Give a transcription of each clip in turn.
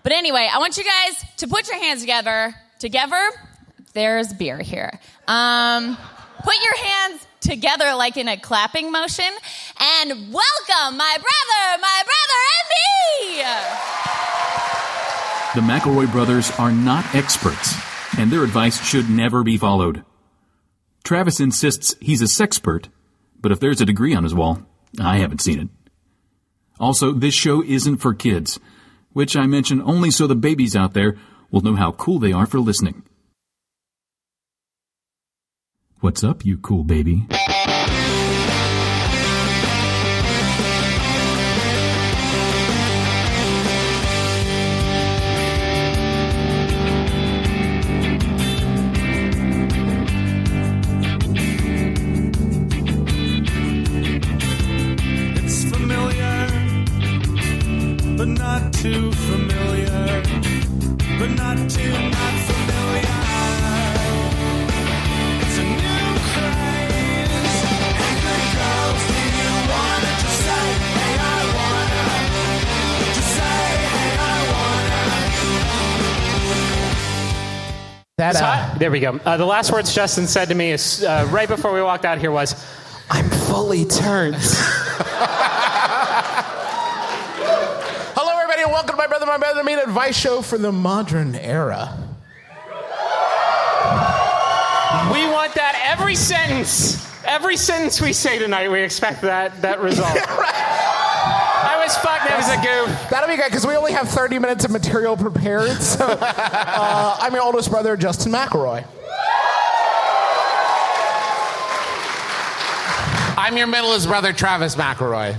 But anyway, I want you guys to put your hands together. Together, there's beer here. Put your hands together like in a clapping motion. And welcome my brother, and me! The McElroy brothers are not experts, and their advice should never be followed. Travis insists he's a sexpert, but if there's a degree on his wall, I haven't seen it. Also, this show isn't for kids, which I mention only so the babies out there will know how cool they are for listening. What's up, you cool baby? But not too familiar. But not too not familiar. It's a new craze. Hey, good girls, do you wanna just say, hey, I wanna? Just say, hey, I wanna. There we go. The last words Justin said to me is right before we walked out here was, "I'm fully turned." Welcome to My Brother, and Me, an advice show for the modern era. We want that every sentence. Every sentence we say tonight, we expect that result. I was fucked. That was a goof. That'll be good, because we only have 30 minutes of material prepared. So, I'm your oldest brother, Justin McElroy. I'm your middleest brother, Travis McElroy.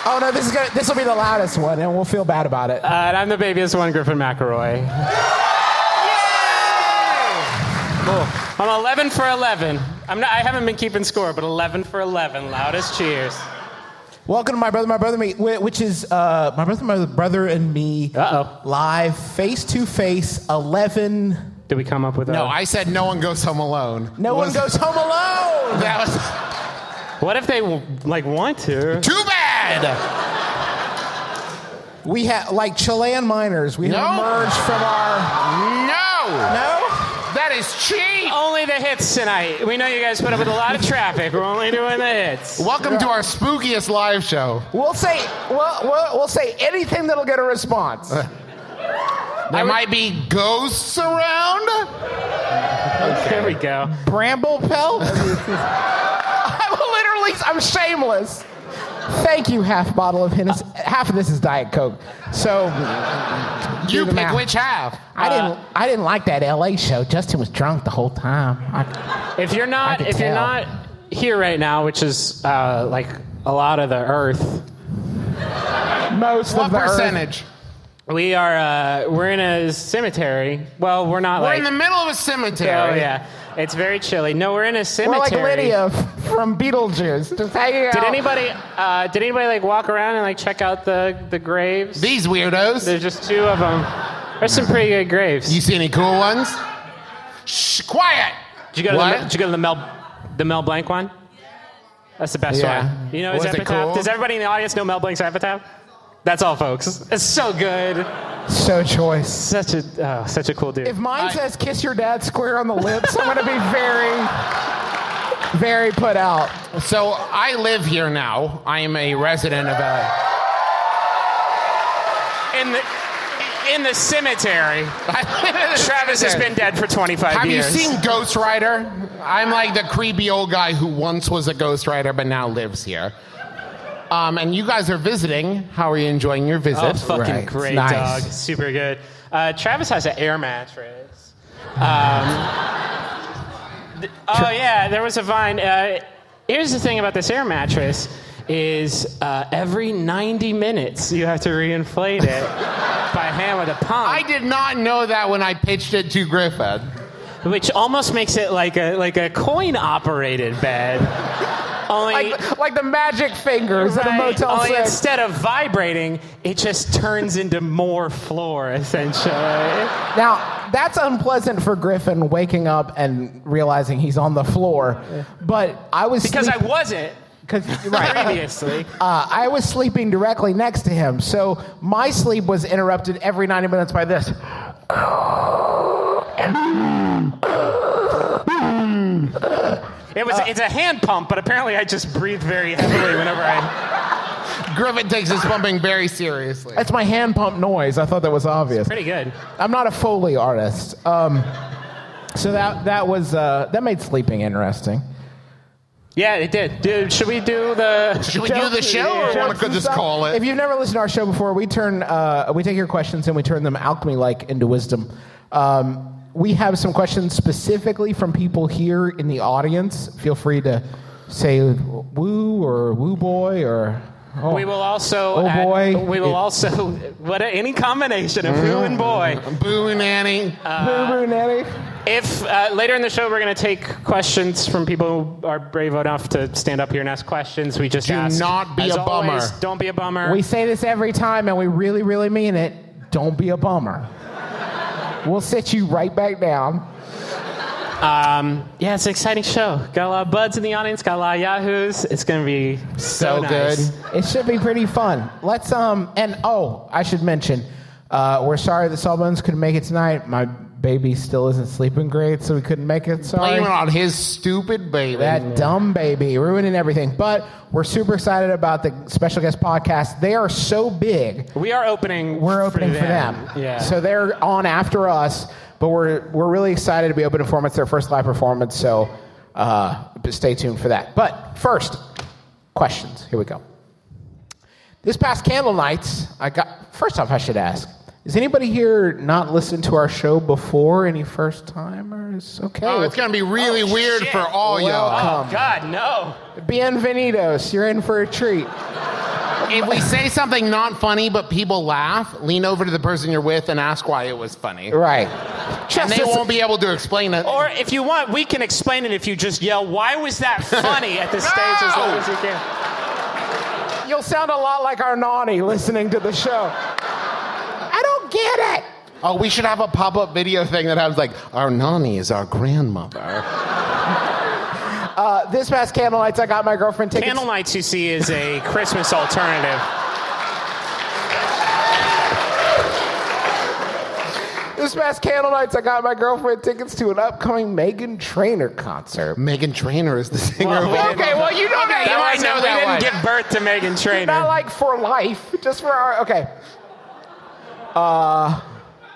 Oh no, this will be the loudest one, and we'll feel bad about it. And I'm the babyest one, Griffin McElroy. Yay! Cool. I'm 11 for 11. I haven't been keeping score, but 11 for 11. Loudest cheers. Welcome to My Brother, and Me, which is My Brother, and Me live, face-to-face, 11... Did we come up with No, I said no one goes home alone. No one goes home alone! That was... What if they, want to? Too bad! We have, like Chilean miners, we have emerged from our... No! That is cheap! Only the hits tonight. We know you guys put up with a lot of traffic. We're only doing the hits. Welcome to our spookiest live show. We'll say anything that'll get a response. There might be ghosts around? Okay. There we go. Bramble pelt? I'm shameless. Thank you, half bottle of Hennessy. Half of this is Diet Coke. So you pick which half. I didn't like that LA show. Justin was drunk the whole time. If you're not here right now, which is like a lot of the Earth, most what of the percentage? Earth. We are. We're in a cemetery. Well, we're not. We're in the middle of a cemetery. Oh yeah. It's very chilly. No, we're in a cemetery. We're like Lydia from Beetlejuice. Just hanging out. Did anybody like walk around and like check out the graves? These weirdos. There's just two of them. There's some pretty good graves. You see any cool ones? Shh, quiet. Did you go to the Mel Blanc one? That's the best one. You know his epitaph? Cool? Does everybody in the audience know Mel Blanc's epitaph? That's all, folks. It's so good. So choice. Such a cool dude. If mine says "kiss your dad square on the lips," I'm going to be very, very put out. So I live here now. I am a resident of LA. In the cemetery. Travis has been dead for 25 years. Have you seen Ghost Rider? I'm like the creepy old guy who once was a Ghost Rider but now lives here. And you guys are visiting. How are you enjoying your visit? Oh, fucking great, nice. Dog. Super good. Travis has an air mattress. There was a Vine. Here's the thing about this air mattress is every 90 minutes you have to reinflate it by hand with a pump. I did not know that when I pitched it to Griffin. Which almost makes it like a coin-operated bed. Only, like the magic fingers at a Motel only 6. Instead of vibrating, it just turns into more floor, essentially. Now, that's unpleasant for Griffin, waking up and realizing he's on the floor. But I was... Because I wasn't. Previously. I was sleeping directly next to him, so my sleep was interrupted every 90 minutes by this. It's a hand pump, but apparently I just breathe very heavily whenever Griffin takes his pumping very seriously. That's my hand pump noise. I thought that was obvious. Pretty good. I'm not a Foley artist. So that made sleeping interesting. Yeah, it did. Dude, should we do the show, or want to just call it? If you've never listened to our show before, we take your questions and we turn them alchemy-like into wisdom. We have some questions specifically from people here in the audience. Feel free to say woo or woo boy or we will also any combination of woo and boy. Boo nanny. Boo nanny. If later in the show we're going to take questions from people who are brave enough to stand up here and ask questions, we just ask. Do not be as a bummer. Always, don't be a bummer. We say this every time, and we really, really mean it. Don't be a bummer. We'll sit you right back down. Yeah, it's an exciting show. Got a lot of buds in the audience. Got a lot of yahoos. It's going to be so nice. Good. It should be pretty fun. Let's I should mention, we're sorry the Sawbones couldn't make it tonight. My baby still isn't sleeping great, so we couldn't make it. Sorry. Blaming on his stupid baby. That dumb baby ruining everything. But we're super excited about the special guest podcast. They are so big. We're opening for them. Yeah. So they're on after us, but we're really excited to be opening for them. It's their first live performance, so stay tuned for that. But first, questions. Here we go. This past candle nights, first off, I should ask, is anybody here not listened to our show before? Any first timers? Okay. Oh, it's going to be really weird for all y'all. Oh, God, no. Bienvenidos. You're in for a treat. If we say something not funny but people laugh, lean over to the person you're with and ask why it was funny. Right. And they won't be able to explain it. Or if you want, we can explain it if you just yell, "Why was that funny?" at the stage as long as you can. You'll sound a lot like our Nani listening to the show. I don't get it. Oh, we should have a pop-up video thing that has like, our Nani is our grandmother. This past candle nights, I got my girlfriend tickets. Candle nights, you see, is a Christmas alternative. This past candle nights, I got my girlfriend tickets to an upcoming Meghan Trainor concert. Meghan Trainor is the singer. Well, you know that. You might know that one. We didn't give birth to Meghan Trainor. Not like for life, just for our. Okay.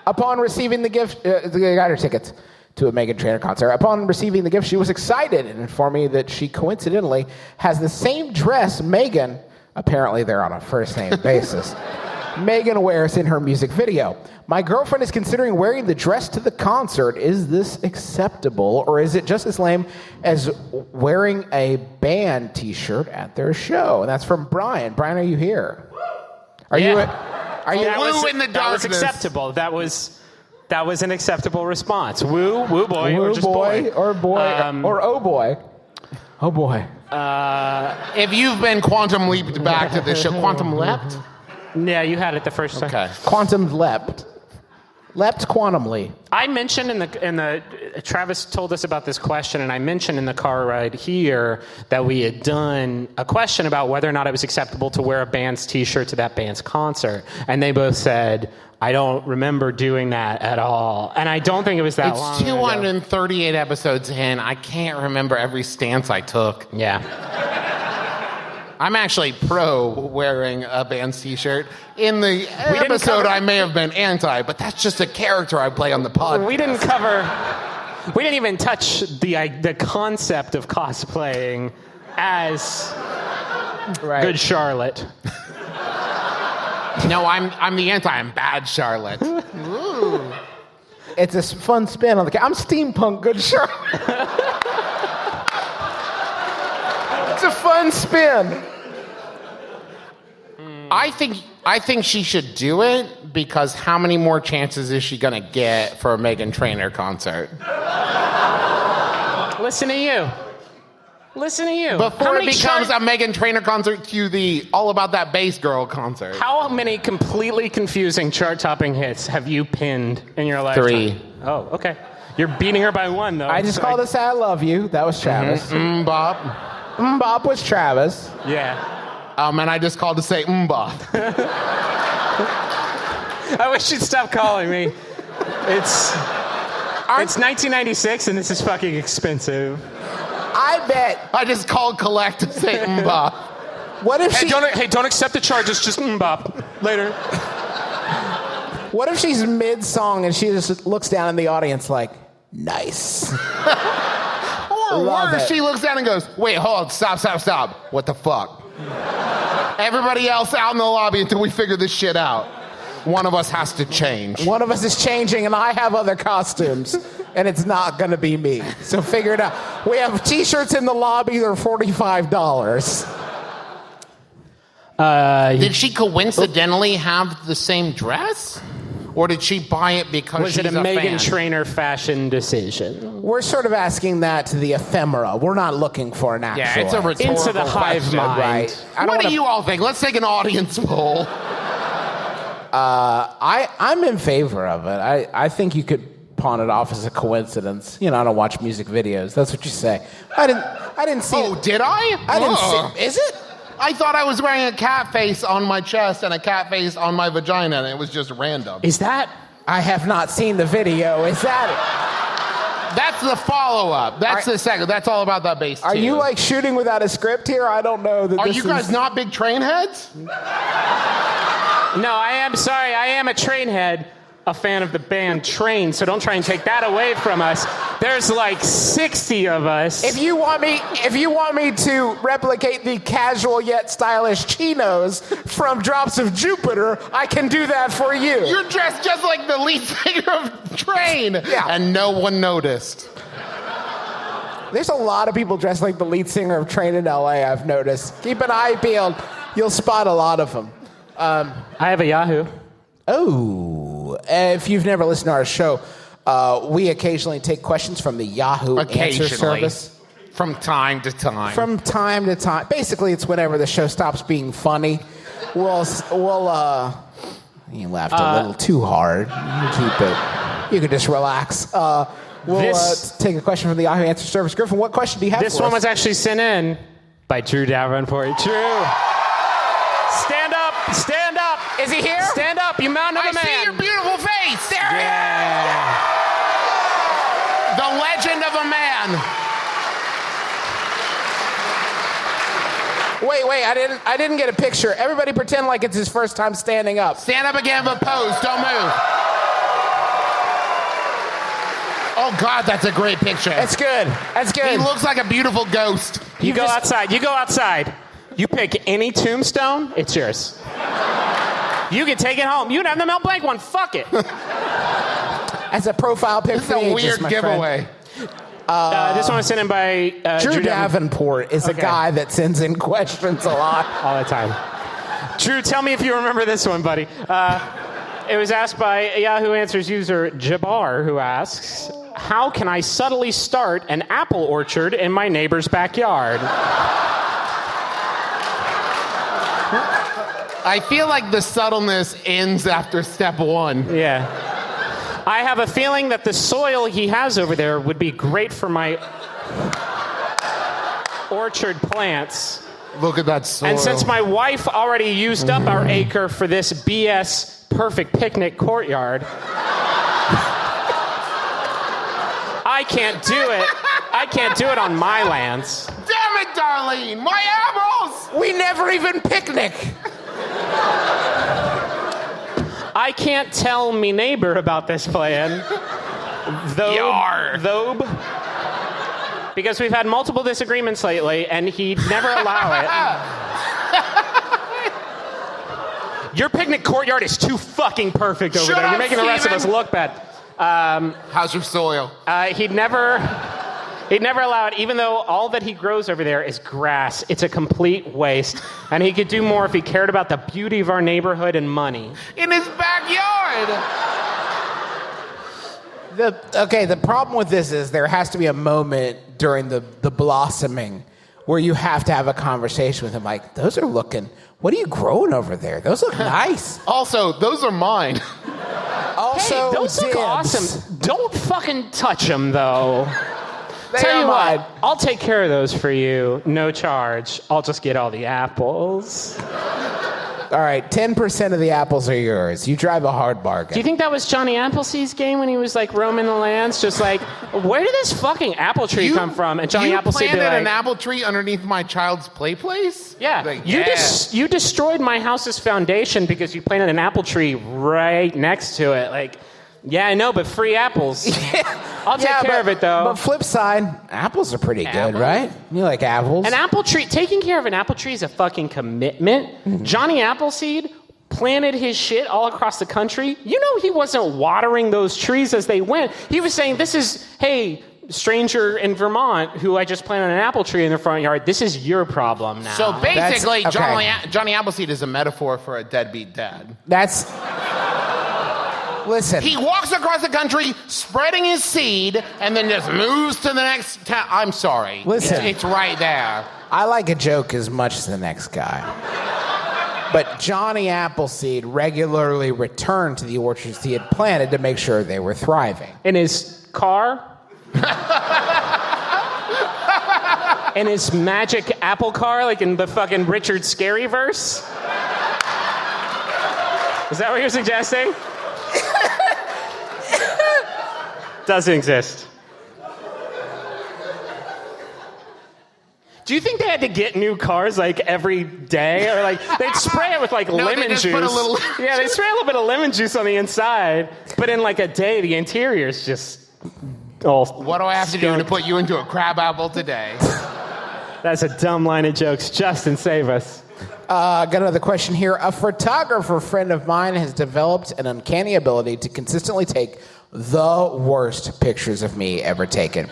Upon receiving the gift, I got her tickets to a Meghan Trainor concert. Upon receiving the gift, she was excited and informed me that she coincidentally has the same dress Meghan, apparently they're on a first-name basis, Meghan wears in her music video. My girlfriend is considering wearing the dress to the concert. Is this acceptable, or is it just as lame as wearing a band t-shirt at their show? And that's from Brian. Brian, are you here? Are you in the darkness? That was acceptable. That was an acceptable response. Woo boy, woo or just boy. Or boy, or oh boy. Oh boy. If you've been quantum leaped back to the show, quantum leapt? Yeah, you had it the first time. Okay. Quantum leapt. Leapt quantumly. I mentioned in the Travis told us about this question, and I mentioned in the car ride here that we had done a question about whether or not it was acceptable to wear a band's t-shirt to that band's concert, and they both said, I don't remember doing that at all. And I don't think it was that long It's 238 episodes in. I can't remember every stance I took. Yeah. I'm actually pro wearing a band's t-shirt. In the episode, I may have been anti, but that's just a character I play on the podcast. We didn't even touch the concept of cosplaying as Good Charlotte. No, I'm the anti. I'm bad Charlotte. Ooh. It's a fun spin on the. I'm steampunk Good Charlotte. It's a fun spin. I think she should do it because how many more chances is she going to get for a Meghan Trainor concert? Listen to you. Before it becomes a Meghan Trainor concert to the All About That Bass Girl concert. How many completely confusing chart-topping hits have you pinned in your lifetime? 3. Oh, okay. You're beating her by 1, though. I just called to say I love you. That was Travis. Bob. MBMBaM was Travis. Yeah. And I just called to say MBA. I wish you'd stop calling me. It's 1996 and this is fucking expensive. I bet. I just called collect to say MBA. What if Don't accept the charges, just mbop. Later. What if she's mid-song and she just looks down in the audience like, nice. Or Love worse, it. she looks down and goes, wait, hold, stop. What the fuck? Everybody else out in the lobby until we figure this shit out. One of us has to change. One of us is changing and I have other costumes. And it's not going to be me. So figure it out. We have T-shirts in the lobby. They're $45. Did she coincidentally have the same dress? Or did she buy it because Was she's it a Meghan fan? Trainor fashion decision? We're sort of asking that to the ephemera. We're not looking for an actual. Yeah, it's a rhetorical Into the hive question. mind. Right. I don't What do wanna- you all think? Let's take an audience poll. I'm in favor of it. I think you could pawn it off as a coincidence. You know, I don't watch music videos. That's what you say. I didn't see Oh, it. did I? I didn't see. Is it? I thought I was wearing a cat face on my chest and a cat face on my vagina, and it was just random. Is that... I have not seen the video. Is that That's the follow-up. That's the second. That's all about that bass. it? Are you like shooting without a script here? I don't know that. Are this you guys is... not big train heads? No, I am sorry. I am a train head, a fan of the band Train, so don't try and take that away from us. There's like 60 of us. If you want me to replicate the casual yet stylish chinos from Drops of Jupiter, I can do that for you. You're dressed just like the lead singer of Train. Yeah. And no one noticed. There's a lot of people dressed like the lead singer of Train in LA, I've noticed. Keep an eye peeled. You'll spot a lot of them. I have a Yahoo. Oh, if you've never listened to our show, we occasionally take questions from the Yahoo answer service. From time to time. From time to time. Basically, it's whenever the show stops being funny. You laughed a little too hard. Keep it. You can just relax. We'll take a question from the Yahoo answer service. Griffin, what question do you have This for one us? was actually sent in by Drew Davenport. Drew, stand up. Stand up. Is he here? Stand up, you mountain of a man. I see your beautiful face. There Yeah. The legend of a man. Wait, I didn't get a picture. Everybody pretend like it's his first time standing up. Stand up again, but pose. Don't move. Oh, God, that's a great picture. That's good. That's good. He looks like a beautiful ghost. You go outside. You go outside. You pick any tombstone, it's yours. You can take it home. You can have the Mel Blanc one. Fuck it. As a profile pic This is for the a ages, weird my giveaway. This one was sent in by Drew Davenport is a Okay. guy that sends in questions a lot. all the time. Drew, tell me if you remember this one, buddy. It was asked by Yahoo Answers user Jabbar, who asks, how can I subtly start an apple orchard in my neighbor's backyard? I feel like the subtleness ends after step one. Yeah. I have a feeling that the soil he has over there would be great for my orchard plants. Look at that soil. And since my wife already used up our acre for this BS perfect picnic courtyard, I can't do it. I can't do it on my lands. Damn it, Darlene! My apples! We never even picnic. I can't tell me neighbor about this plan. Though, because we've had multiple disagreements lately, and he'd never allow it. Your picnic courtyard is too fucking perfect over Shut there. up, You're making the rest of us Steven. look bad. How's your soil? He'd never allow it, even though all that he grows over there is grass. It's a complete waste. And he could do more if he cared about the beauty of our neighborhood and money. In his backyard! The problem with this is there has to be a moment during the blossoming where you have to have a conversation with him like, what are you growing over there? Those look nice. Also, those are mine. Also, Hey, those look dibs. awesome. Don't fucking touch them, though. Tell you mine. what, I'll take care of those for you, no charge. I'll just get all the apples. All right, 10% of the apples are yours. You drive a hard bargain. Do you think that was Johnny Appleseed's game when he was like roaming the lands? Just like, where did this fucking apple tree come from? And Johnny Appleseed planted be like, an apple tree underneath my child's play place? yeah, Like, you destroyed my house's foundation because you planted an apple tree right next to it. Like, yeah, I know, but free apples. I'll take care of it, though. But flip side, apples are pretty good, right? You like apples? An apple tree, taking care of an apple tree is a fucking commitment. Mm-hmm. Johnny Appleseed planted his shit all across the country. You know he wasn't watering those trees as they went. He was saying, hey, stranger in Vermont who I just planted an apple tree in their front yard, this is your problem now. So basically, That's- Johnny Appleseed is a metaphor for a deadbeat dad. That's... Listen. He walks across the country spreading his seed and then just moves to the next town. I'm sorry. Listen. It's right there. I like a joke as much as the next guy. But Johnny Appleseed regularly returned to the orchards he had planted to make sure they were thriving. In his car? In his magic apple car, like in the fucking Richard Scarry verse? Is that what you're suggesting? Doesn't exist. Do you think they had to get new cars like every day, or like they'd spray it with like lemon they just juice? put a little yeah, they spray a little bit of lemon juice on the inside, but in like a day, the interior is just all. What do I have to do to put you into a crab apple today? That's a dumb line of jokes. Justin, save us. Got another question here. A photographer friend of mine has developed an uncanny ability to consistently take the worst pictures of me ever taken.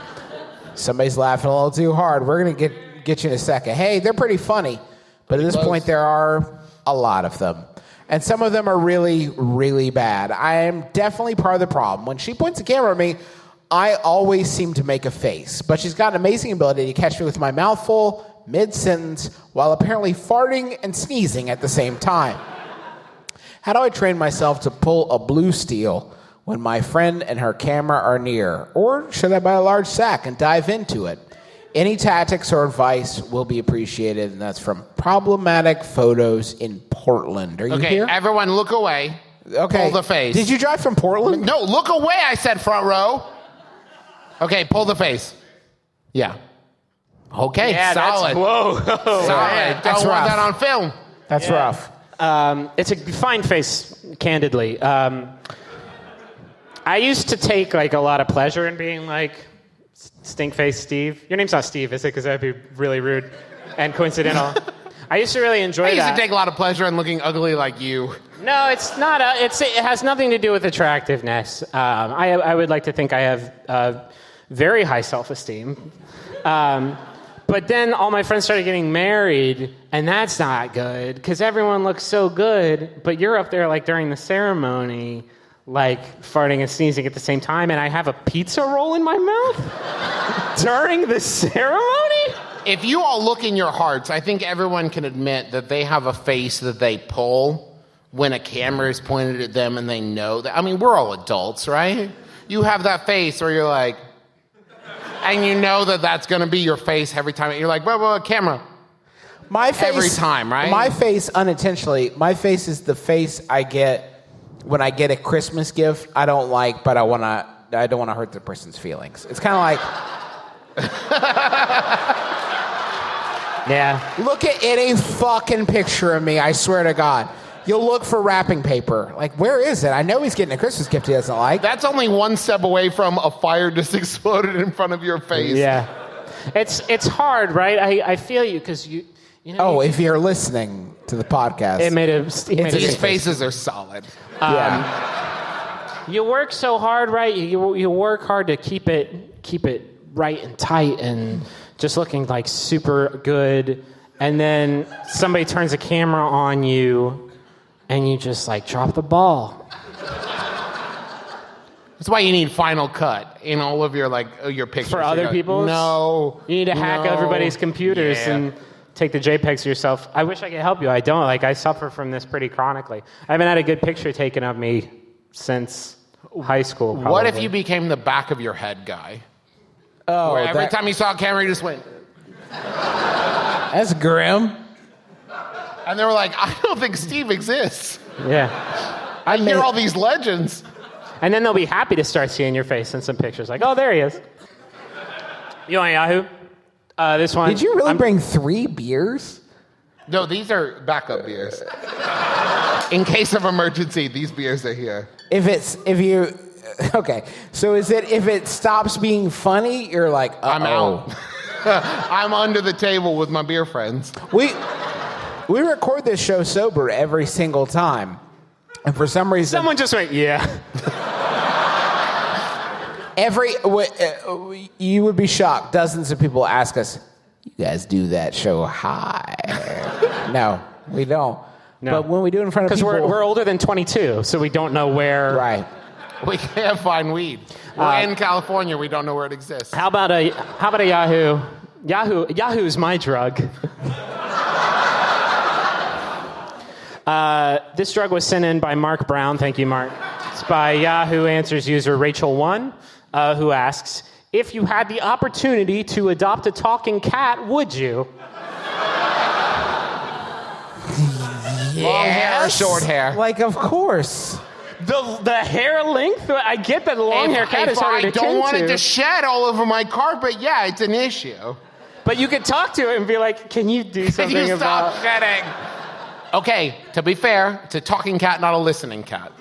Somebody's laughing a little too hard. We're going to get you in a second. Hey, they're pretty funny, but at this point there are a lot of them. And some of them are really, really bad. I am definitely part of the problem. When she points the camera at me, I always seem to make a face. But she's got an amazing ability to catch me with my mouth full, mid-sentence, while apparently farting and sneezing at the same time. How do I train myself to pull a blue steel when my friend and her camera are near? Or should I buy a large sack and dive into it? Any tactics or advice will be appreciated, and that's from Problematic Photos in Portland. Are you Okay, here? everyone look away. Okay. Pull the face. Did you drive from Portland? No, look away, I said front row. Okay, pull the face. Yeah. Okay, Yeah, solid. Whoa. Solid. That's Don't want rough. that on film. That's rough. It's a fine face, candidly. I used to take like a lot of pleasure in being like stink face Steve. Your name's not Steve, is it? Because that'd be really rude and coincidental. I used to really enjoy I used that. to take a lot of pleasure in looking ugly like you. No, it's not. It has nothing to do with attractiveness. I would like to think I have very high self-esteem. But then all my friends started getting married, and that's not good because everyone looks so good, but you're up there like during the ceremony, like farting and sneezing at the same time, and I have a pizza roll in my mouth during the ceremony? If you all look in your hearts, I think everyone can admit that they have a face that they pull when a camera is pointed at them and they know that. I mean, we're all adults, right? You have that face where you're like, and you know that that's going to be your face every time. You're like, whoa, camera. My face, Every time, right? My face, unintentionally, my face is the face I get when I get a Christmas gift I don't like, but I don't want to hurt the person's feelings. It's kind of like, Yeah. look at any fucking picture of me, I swear to God. You'll look for wrapping paper. Like, where is it? I know he's getting a Christmas gift he doesn't like. That's only one step away from a fire just exploded in front of your face. Yeah. It's hard, right? I feel you because you know. Oh, if you're listening to the podcast. It made a These faces are solid. Yeah. You work so hard, right? You work hard to keep it right and tight and just looking like super good, and then somebody turns a camera on you and you just like drop the ball. That's why you need Final Cut in all of your your pictures. For other people's? No. You need to hack everybody's computers Yeah. and take the JPEGs yourself. I wish I could help you. I don't. I suffer from this pretty chronically. I haven't had a good picture taken of me since high school, probably. What if you became the back of your head guy? Oh, Where every time he saw a camera, he just went. That's grim. And they were like, I don't think Steve exists. Yeah. I hear all these legends. And then they'll be happy to start seeing your face in some pictures. Like, oh, there he is. You on Yahoo? This one. Did you really bring 3 beers? No, these are backup beers. In case of emergency, these beers are here. Okay, so is it if it stops being funny, you're like, uh-oh. I'm out. I'm under the table with my beer friends. We record this show sober every single time. And for some reason... Someone just went, yeah. You would be shocked. Dozens of people ask us, you guys do that show high. No, we don't. No. But when we do it in front of people... Because we're older than 22, so we don't know where... Right. We can't find weed. We're in California. We don't know where it exists. How about a Yahoo? Yahoo's my drug. This drug was sent in by Mark Brown. Thank you, Mark. It's by Yahoo Answers user Rachel1, who asks, if you had the opportunity to adopt a talking cat, would you? Long hair or short hair? Like, of course. The hair length? I get that the long hair cat is harder to tend to. If I don't want it to shed all over my carpet, yeah, it's an issue. But you could talk to it and be like, can you do something Can you about... stop shedding? Okay, to be fair, it's a talking cat, not a listening cat.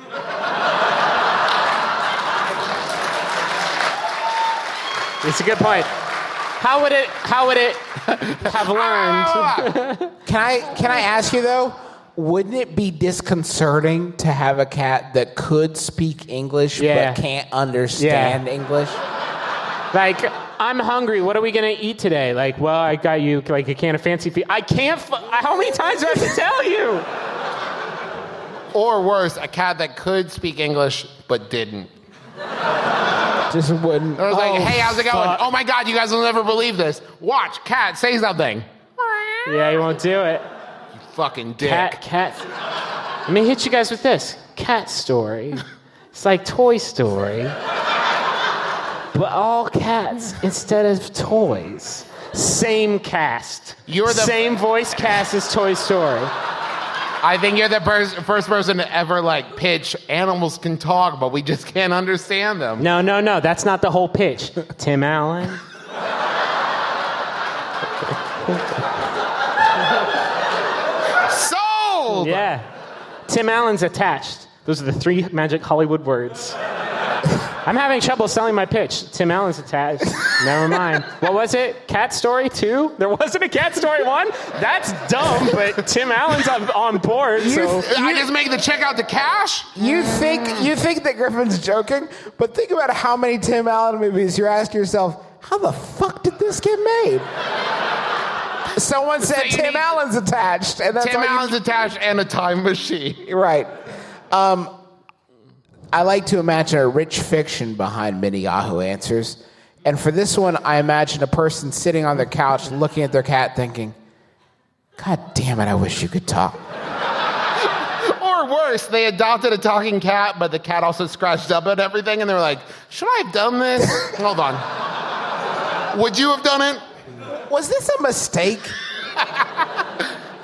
It's a good point. How would it have learned? Can I ask you, though? Wouldn't it be disconcerting to have a cat that could speak English but can't understand English? Like, I'm hungry. What are we going to eat today? Like, well, I got you like a can of fancy feet. I can't. How many times do I have to tell you? Or worse, a cat that could speak English but didn't. Just wouldn't. It was like, hey, how's it going? Oh my God, you guys will never believe this. Watch, cat, say something. Yeah, he won't do it. You fucking dick. Cat. Let me hit you guys with this. Cat story. It's like Toy Story. But all cats instead of toys. Same cast. You're the same voice cast as Toy Story. I think you're the first person to ever pitch animals can talk, but we just can't understand them. No. That's not the whole pitch. Tim Allen. Sold! Yeah. Tim Allen's attached. Those are the 3 magic Hollywood words. I'm having trouble selling my pitch. Tim Allen's attached. Never mind. What was it? Cat Story 2? There wasn't a Cat Story 1? That's dumb, but Tim Allen's on board, so... I just make the check out to cash? You think that Griffin's joking, but think about how many Tim Allen movies you're asking yourself, how the fuck did this get made? Someone said Tim Allen's attached. And that's Tim Allen's attached and a time machine. Right. I like to imagine a rich fiction behind many Yahoo Answers. And for this one, I imagine a person sitting on their couch looking at their cat thinking, God damn it, I wish you could talk. Or worse, they adopted a talking cat, but the cat also scratched up at everything, and they were like, should I have done this? Hold on. Would you have done it? Was this a mistake?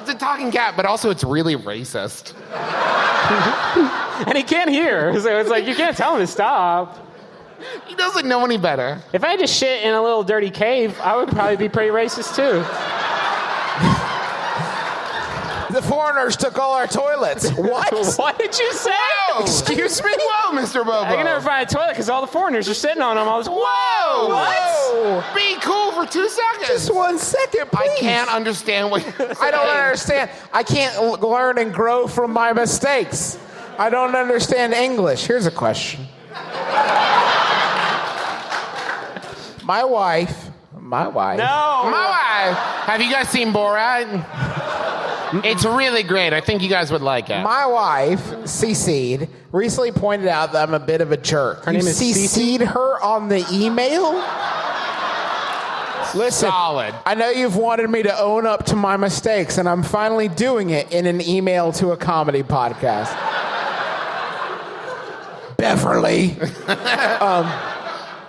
It's a talking cat, but also it's really racist. And he can't hear, so it's like, you can't tell him to stop. He doesn't know any better. If I had to shit in a little dirty cave, I would probably be pretty racist, too. The foreigners took all our toilets. What? What did you say? Whoa. Excuse me? Whoa, Mr. Bobo. I can never find a toilet because all the foreigners are sitting on them. All this. Whoa! What? Be cool for 2 seconds. Just 1 second, please. I can't understand what you're saying. I don't understand. I can't learn and grow from my mistakes. I don't understand English. Here's a question. My wife. No. My wife. Have you guys seen Borat? It's really great. I think you guys would like it. My wife, CC'd, recently pointed out that I'm a bit of a jerk. Her name is CC'd her on the email? Listen, Solid. I know you've wanted me to own up to my mistakes, and I'm finally doing it in an email to a comedy podcast. Beverly.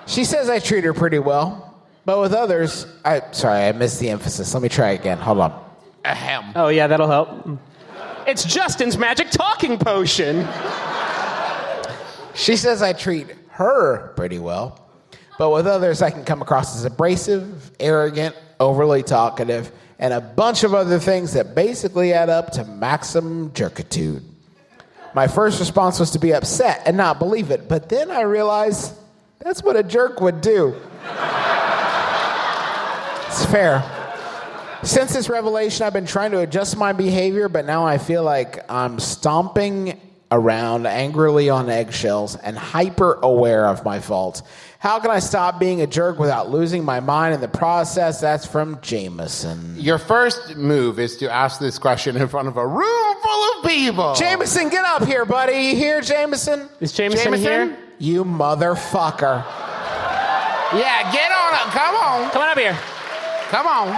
She says I treat her pretty well. But with others, I missed the emphasis. Let me try again. Hold on. Ahem. Oh, yeah, that'll help. It's Justin's magic talking potion. She says I treat her pretty well. But with others, I can come across as abrasive, arrogant, overly talkative, and a bunch of other things that basically add up to maximum jerkitude. My first response was to be upset and not believe it, but then I realized that's what a jerk would do. It's fair. Since this revelation, I've been trying to adjust my behavior, but now I feel like I'm stomping around angrily on eggshells and hyper aware of my faults. How can I stop being a jerk without losing my mind in the process? That's from Jameson. Your first move is to ask this question in front of a room full of people. Jameson, get up here, buddy. You here, Jameson? Is Jameson here? You motherfucker. Yeah, get on up. Come on. Come on up here. Come on.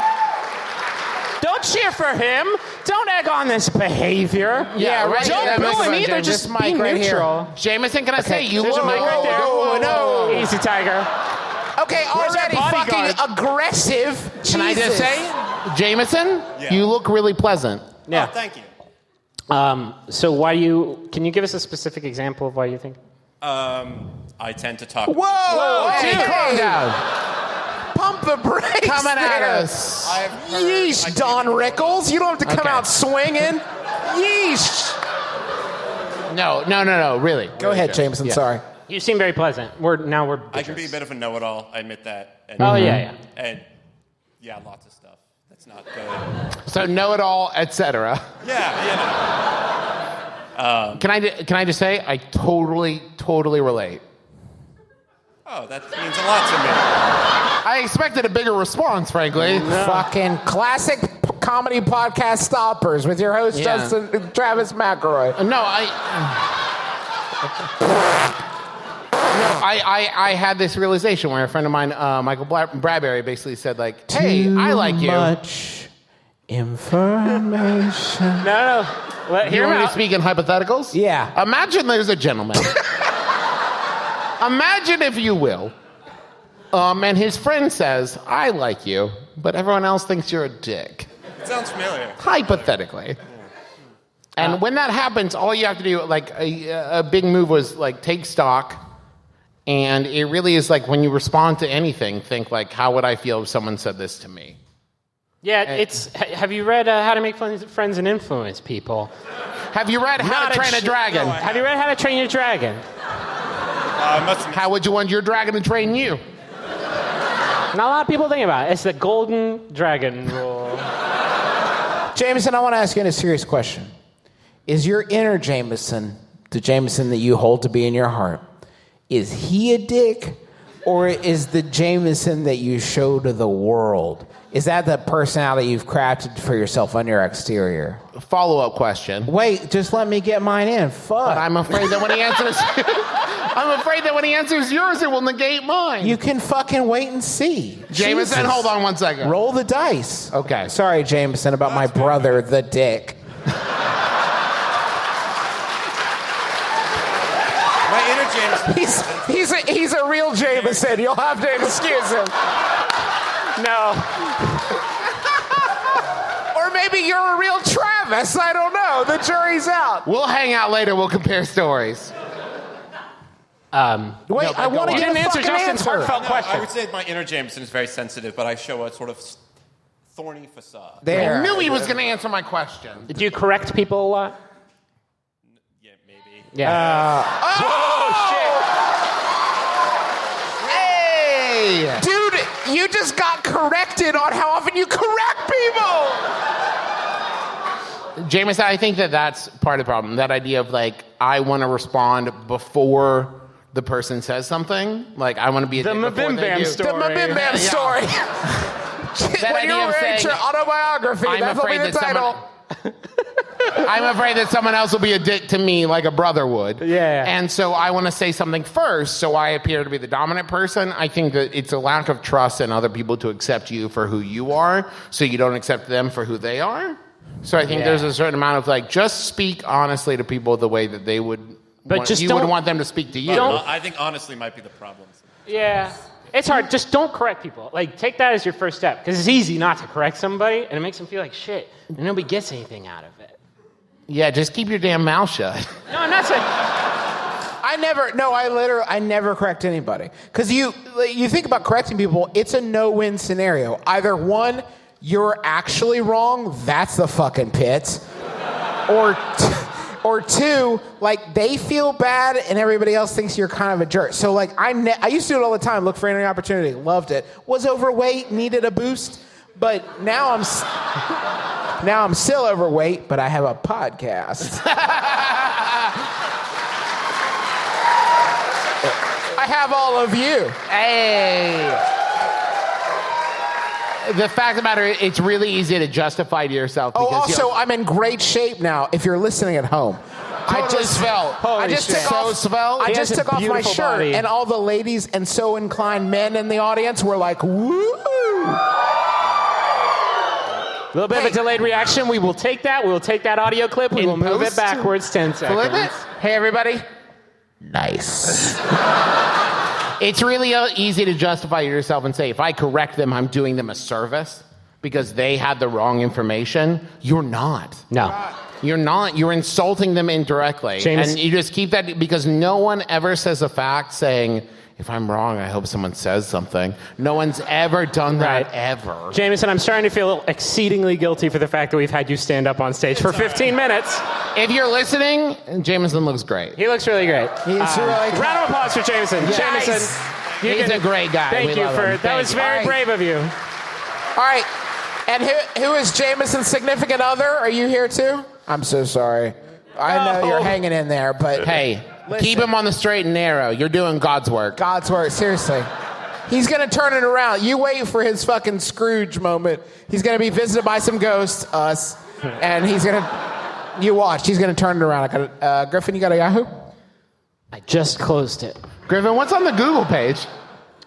Don't cheer for him. Don't egg on this behavior. Yeah, right. Don't boo him either. Just be neutral. Jameson, can I say you There's a mic right there. no. Easy, Tiger. Okay, Where's our already fucking bodyguard? aggressive. Can I just Jesus. say, Jameson, you look really pleasant. Yeah. Oh, thank you. So can you give us a specific example of why you think? I tend to talk. Whoa, Hey, dude. calm down. Pump the brakes. Coming at there. us. I've heard, Yeesh, Don Rickles. You don't have to come Okay. out swinging. Yeesh. No, really. Go ahead, Jameson. Yeah. Sorry. You seem very pleasant. We're I can be a bit of a know-it-all. I admit that. And, Oh, yeah. And yeah, lots of stuff. That's not good. So know-it-all, etc. Yeah. Can I just say I totally relate. Oh, that means a lot to me. I expected a bigger response, frankly. Fucking classic comedy podcast stoppers with your host, Yeah. Travis McElroy. I had this realization where a friend of mine, Michael Bradbury, basically said like, "Hey, I like you." Much information. No. Let, You hear him want me to out. speak in hypotheticals? Yeah. Imagine there's a gentleman. Imagine, if you will, and his friend says, "I like you," but everyone else thinks you're a dick. It sounds familiar. Hypothetically. And when that happens, all you have to do, like a big move was like take stock. And it really is like when you respond to anything, think like, how would I feel if someone said this to me? Yeah, have you read How to Make Friends and Influence People? Have you read How to Train a Dragon? No, Have you read How to Train Your Dragon? I must admit, How would you want your dragon to train you? Not a lot of people think about it. It's the golden dragon rule. Jameson, I want to ask you a serious question. Is your inner Jameson, the Jameson that you hold to be in your heart, is he a dick, or is the Jameson that you show to the world, is that the personality you've crafted for yourself on your exterior? Follow-up question. Wait, just let me get mine in. Fuck. But I'm afraid that when he answers, yours, it will negate mine. You can fucking wait and see. Jameson, Jesus. hold on 1 second. Roll the dice. Okay. Sorry, Jameson, about my brother, the dick. my inner James. He's a real Jameson. You'll have to excuse him. No. Or maybe you're a real Travis. I don't know. The jury's out. We'll hang out later. We'll compare stories. Wait, I want to You get didn't an answer answer. Justin's heartfelt No, question. I would say my inner Jameson is very sensitive, but I show a sort of thorny facade. There. I knew he was going to answer my question. Do you correct people a lot? Yeah, maybe. Yeah. Hey! Dude, you just got corrected on how often you correct people. Jameson, I think that's part of the problem. That idea of like, I want to respond before the person says something. Like, I want to be a The dick before they MBMBaM do. story. The MBMBaM Yeah. story. That When idea you of write saying, your autobiography, I'm that'll be afraid the that title. I'm afraid that someone else will be a dick to me like a brother would. Yeah. And so I want to say something first so I appear to be the dominant person. I think that it's a lack of trust in other people to accept you for who you are, so you don't accept them for who they are. So I think there's a certain amount of like, just speak honestly to people the way that they would But just you don't- would want them to speak to you. I think honestly might be the problem. Yeah. It's hard. Just don't correct people. Like, take that as your first step, because it's easy not to correct somebody, and it makes them feel like shit, and nobody gets anything out of it. Yeah, just keep your damn mouth shut. No, I'm not saying... I never correct anybody. Because you think about correcting people, it's a no-win scenario. Either one, you're actually wrong, that's the fucking pit. Or two, like, they feel bad and everybody else thinks you're kind of a jerk. So, like, I used to do it all the time, look for any opportunity, loved it. Was overweight, needed a boost, but now I'm still overweight, but I have a podcast. I have all of you. Hey. The fact of the matter is, it's really easy to justify to yourself. Oh, also, I'm in great shape now, if you're listening at home. I just felt. I just took off my shirt, body. and all the ladies and so inclined men in the audience were like, woo! A little bit of a delayed reaction. We will take that. We will take that audio clip. We will move it backwards 10 seconds. Flip it. Hey, everybody. Nice. It's really easy to justify yourself and say, if I correct them, I'm doing them a service because they had the wrong information. You're not. No. You're not. You're insulting them indirectly. James. And you just keep that because no one ever says a fact saying, if I'm wrong, I hope someone says something. No one's ever done that, ever. Jameson, I'm starting to feel exceedingly guilty for the fact that we've had you stand up on stage for 15 minutes. If you're listening, Jameson looks great. He looks really great. He's really good. Round of applause for Jameson. Yes. Jameson, He's a great guy. Thank We you love for him. that. Was very brave of you. All right. And who is Jameson's significant other? Are you here too? I'm so sorry. I know you're hanging in there, but Hey, listen. keep him on the straight and narrow. You're doing God's work. God's work, seriously. He's going to turn it around. You wait for his fucking Scrooge moment. He's going to be visited by some ghosts, us, and he's going to, you watch, he's going to turn it around. Griffin, you got a Yahoo? I just closed it. Griffin, what's on the Google page?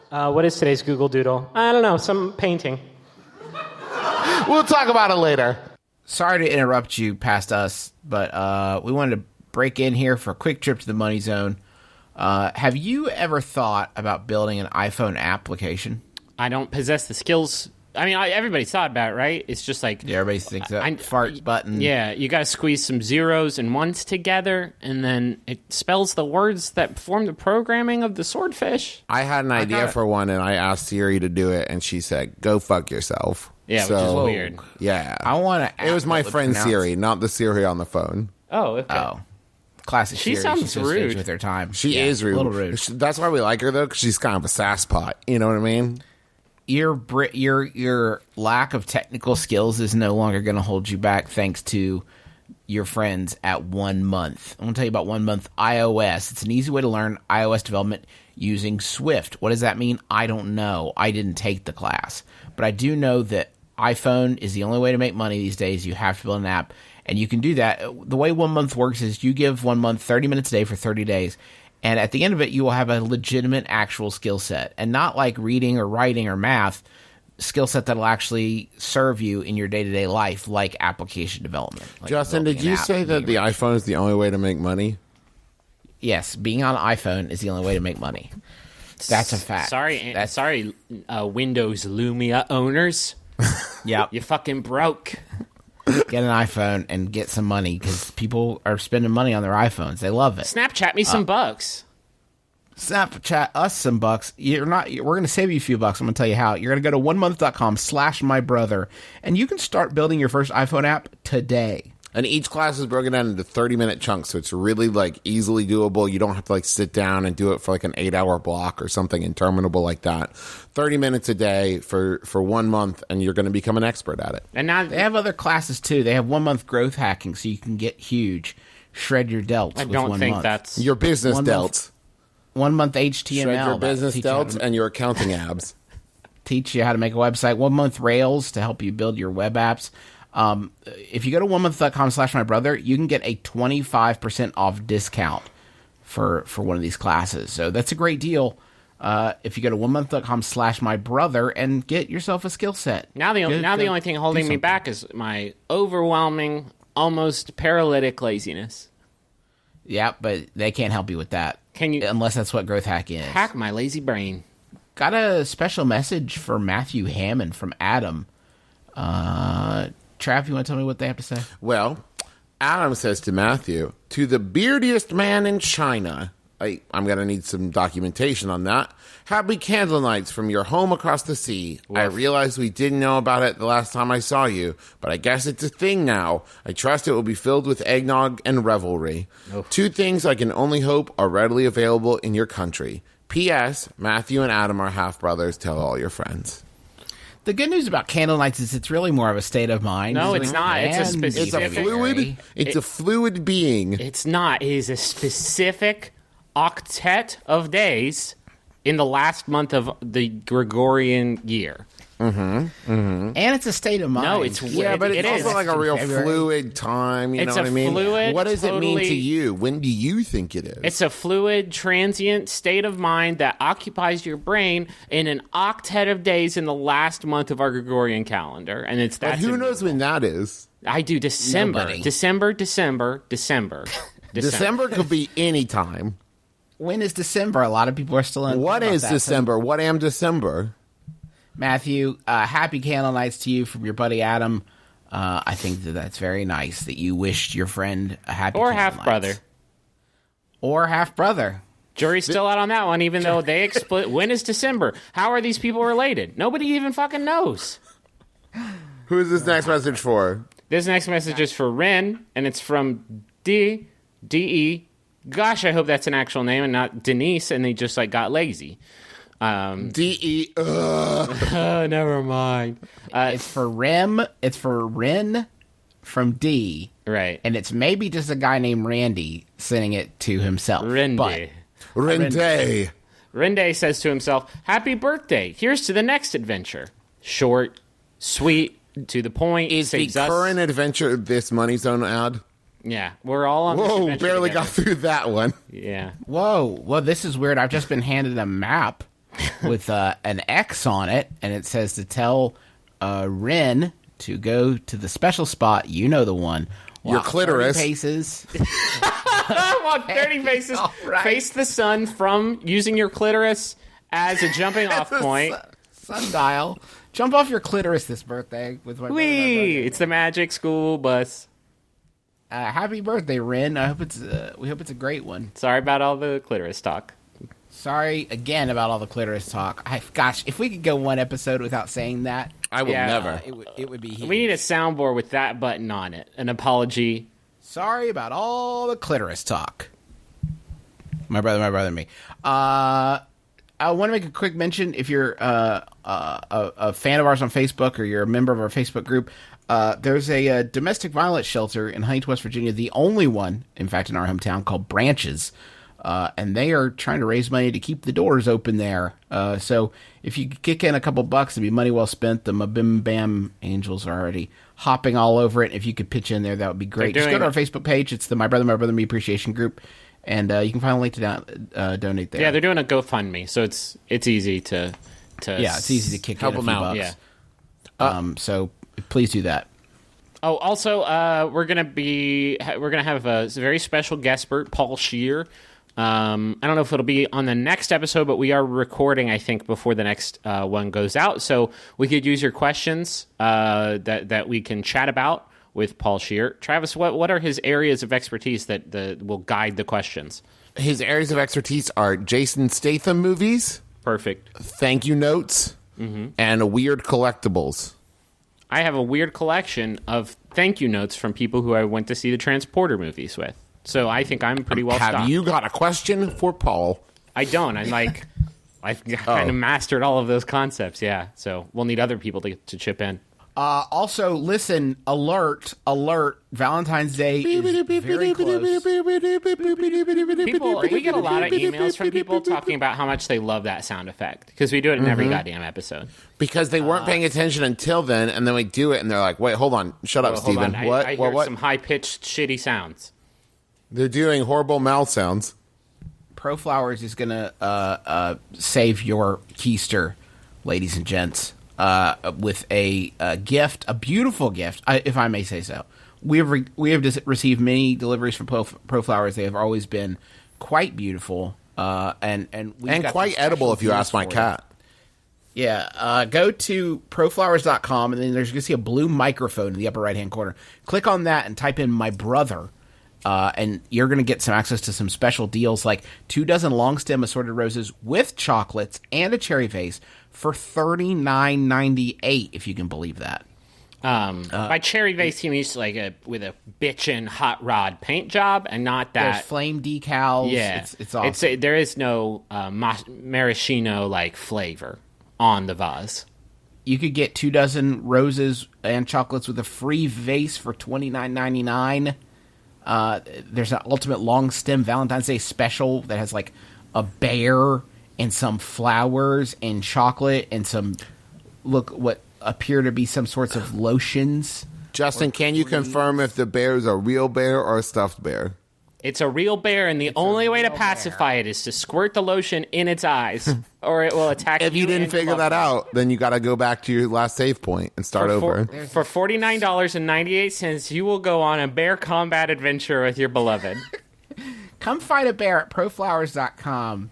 What is today's Google Doodle? I don't know. Some painting. We'll talk about it later. Sorry to interrupt you past us, but we wanted to break in here for a quick trip to the Money Zone. Have you ever thought about building an iPhone application? I don't possess the skills. I mean, everybody's thought about it, right? It's just like... Yeah, everybody thinks that fart button. Yeah, you got to squeeze some zeros and ones together, and then it spells the words that form the programming of the swordfish. I had an idea for one, and I asked Siri to do it, and she said, go fuck yourself. Yeah, which is weird. Yeah. I want to... It was my friend Siri, not the Siri on the phone. Oh, okay. Oh. Classic She Siri. sounds She's so staged rude. with her time. She Yeah, is rude. A little rude. That's why we like her, though, because she's kind of a sasspot. You know what I mean? Your lack of technical skills is no longer going to hold you back thanks to your friends at 1 month. I'm going to tell you about 1 month iOS. It's an easy way to learn iOS development using Swift. What does that mean? I don't know. I didn't take the class. But I do know that iPhone is the only way to make money these days. You have to build an app. And you can do that. The way 1 month works is you give 1 month 30 minutes a day for 30 days. And at the end of it, you will have a legitimate actual skill set. And not like reading or writing or math, skill set that will actually serve you in your day-to-day life, like application development. Like Justin, did you say that the iPhone is the only way to make money? Yes, being on an iPhone is the only way to make money. That's a fact. Sorry, Windows Lumia owners. Yep. You fucking broke. Get an iPhone and get some money because people are spending money on their iPhones. They love it. Snapchat me some bucks. Snapchat us some bucks. We're going to save you a few bucks. I'm going to tell you how. You're going to go to onemonth.com/mybrother and you can start building your first iPhone app today. And each class is broken down into 30-minute chunks, so it's really, like, easily doable. You don't have to, like, sit down and do it for, like, an 8-hour block or something interminable like that. 30 minutes a day for 1 month, and you're going to become an expert at it. And now They have other classes, too. They have 1 month growth hacking, so you can get huge. Shred your delts I with don't 1 think month. that's Your business 1 delts. month. 1 month HTML. Shred your that business teach you how to- delts and your accounting abs. teach you how to make a website. 1 month Rails to help you build your web apps. If you go to onemonth.com/mybrother, you can get a 25% off discount for one of these classes. So that's a great deal. If you go to onemonth.com/mybrother and get yourself a skill set. now the only thing holding me back is my overwhelming, almost paralytic laziness. Yeah, but they can't help you with that. Can you Unless that's what growth hack is. hack my lazy brain? Got a special message for Matthew Hammond from Adam. Trav, you want to tell me what they have to say? Well, Adam says to Matthew, to the beardiest man in China, I'm going to need some documentation on that. Happy candle nights from your home across the sea. I realize we didn't know about it the last time I saw you, but I guess it's a thing now. I trust it will be filled with eggnog and revelry. Two things I can only hope are readily available in your country. P.S. Matthew and Adam are half-brothers. Tell all your friends. The good news about candle nights is it's really more of a state of mind. No, it's not. It's a specific. It's a fluid. It's a fluid being. It's not. It is a specific octet of days in the last month of the Gregorian year. And it's a state of mind. No, it's but it's also like a real fluid time. You know what I mean? Fluid, what does it mean to you? When do you think it is? It's a fluid, transient state of mind that occupies your brain in an octet of days in the last month of our Gregorian calendar, and it's that. But who knows when that is? I do. December. Nobody. December. December could be any time. When is December? A lot of people are still in. What is December? What am December? Matthew, happy candle nights to you from your buddy Adam. I think that's very nice that you wished your friend a happy or candle half brother. nights. Or half brother. Jury's still out on that one, even though they split. When is December? How are these people related? Nobody even fucking knows. Who is this next message for? This next message is for Ren, and it's from D.E. Gosh, I hope that's an actual name and not Denise, and they just got lazy. D.E. Never mind. It's for Rem. It's for Ren from D. Right. And it's maybe just a guy named Randy sending it to himself. Rende. Rende says to himself, happy birthday. Here's to the next adventure. Short, sweet, to the point. Is the current adventure this Money Zone ad? Yeah, we're all on this Whoa, adventure barely together. got through that one. Yeah. Whoa, well, this is weird. I've just been handed a map with an X on it, and it says to tell Ren to go to the special spot. You know the one. Your clitoris. 30 paces. Walk 30 paces. Right. Face the sun from using your clitoris as a jumping off point. Sundial. Jump off your clitoris this birthday with my Whee! It's the magic school bus. Happy birthday, Ren. I hope we hope it's a great one. Sorry about all the clitoris talk. Sorry again about all the clitoris talk. Gosh, if we could go one episode without saying that, I will never. It would be huge. We need a soundboard with that button on it. An apology. Sorry about all the clitoris talk. My brother, and me. I want to make a quick mention. If you're a fan of ours on Facebook or you're a member of our Facebook group, there's a domestic violence shelter in Huntington, West Virginia, the only one, in fact, in our hometown, called Branches. And they are trying to raise money to keep the doors open there. So if you kick in a couple bucks, it'd be money well spent. The MBMBaM Angels are already hopping all over it. If you could pitch in there, that would be great. Just go to our Facebook page. It's the My Brother, Me Appreciation Group. And you can find a link to donate there. Yeah, they're doing a GoFundMe, so it's easy to yeah, it's easy to kick help in a them few out. bucks. Yeah. So please do that. Oh, also, we're gonna have a very special guest expert, Paul Scheer. I don't know if it'll be on the next episode, but we are recording, I think, before the next one goes out. So we could use your questions that we can chat about with Paul Scheer. Travis, what are his areas of expertise that will guide the questions? His areas of expertise are Jason Statham movies, Perfect. thank you notes, and weird collectibles. I have a weird collection of thank you notes from people who I went to see the Transporter movies with. So I think I'm pretty well stocked. Have you got a question for Paul? I don't. I've kind of mastered all of those concepts, yeah. So we'll need other people to chip in. Also, listen, alert, Valentine's Day is very close. We get a lot of emails from people talking about how much they love that sound effect, because we do it in every goddamn episode. Because they weren't paying attention until then, and then we do it, and they're like, wait, hold on. Shut up, Hold Steven. on. What? I hear What? some high-pitched, shitty sounds. They're doing horrible mouth sounds. ProFlowers is going to save your keister, ladies and gents, with a gift, a beautiful gift, if I may say so. We have received many deliveries from ProFlowers. They have always been quite beautiful and quite edible, if you ask my cat. Yeah, go to proflowers.com, and then you're going to see a blue microphone in the upper right-hand corner. Click on that and type in my brother, and you're going to get some access to some special deals like 2 dozen long-stem assorted roses with chocolates and a cherry vase for $39.98, if you can believe that. By cherry vase, he means like with a bitchin' hot rod paint job, and not that There's flame decals. Yeah, it's awesome. There is no maraschino like flavor on the vase. You could get 2 dozen roses and chocolates with a free vase for $29.99. There's an ultimate long stem Valentine's Day special that has like a bear and some flowers and chocolate and some what appear to be some sorts of lotions. Justin, can you confirm if the bear is a real bear or a stuffed bear? It's a real bear, and the only way to pacify it is to squirt the lotion in its eyes, or it will attack you. If you didn't figure that out, then you got to go back to your last save point and start over. For $49.98, you will go on a bear combat adventure with your beloved. Come find a bear at proflowers.com.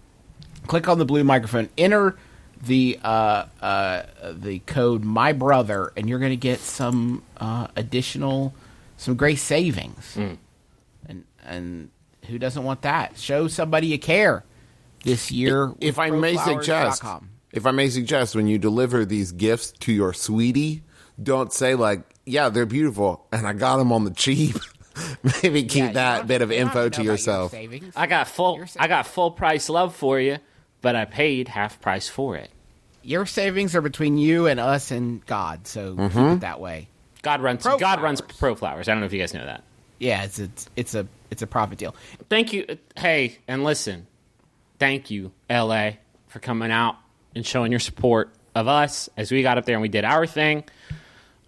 Click on the blue microphone. Enter the code MyBrother, and you're going to get some additional, some great savings. And who doesn't want that? Show somebody you care this year. If I may suggest, when you deliver these gifts to your sweetie, don't say like, "Yeah, they're beautiful, and I got them on the cheap." Maybe keep that bit of info to yourself. I got full price love for you, but I paid half price for it. Your savings are between you and us and God, so keep it that way. God runs ProFlowers. I don't know if you guys know that. Yeah, it's a profit deal. Thank you. Hey, and listen, thank you, LA, for coming out and showing your support of us as we got up there and we did our thing.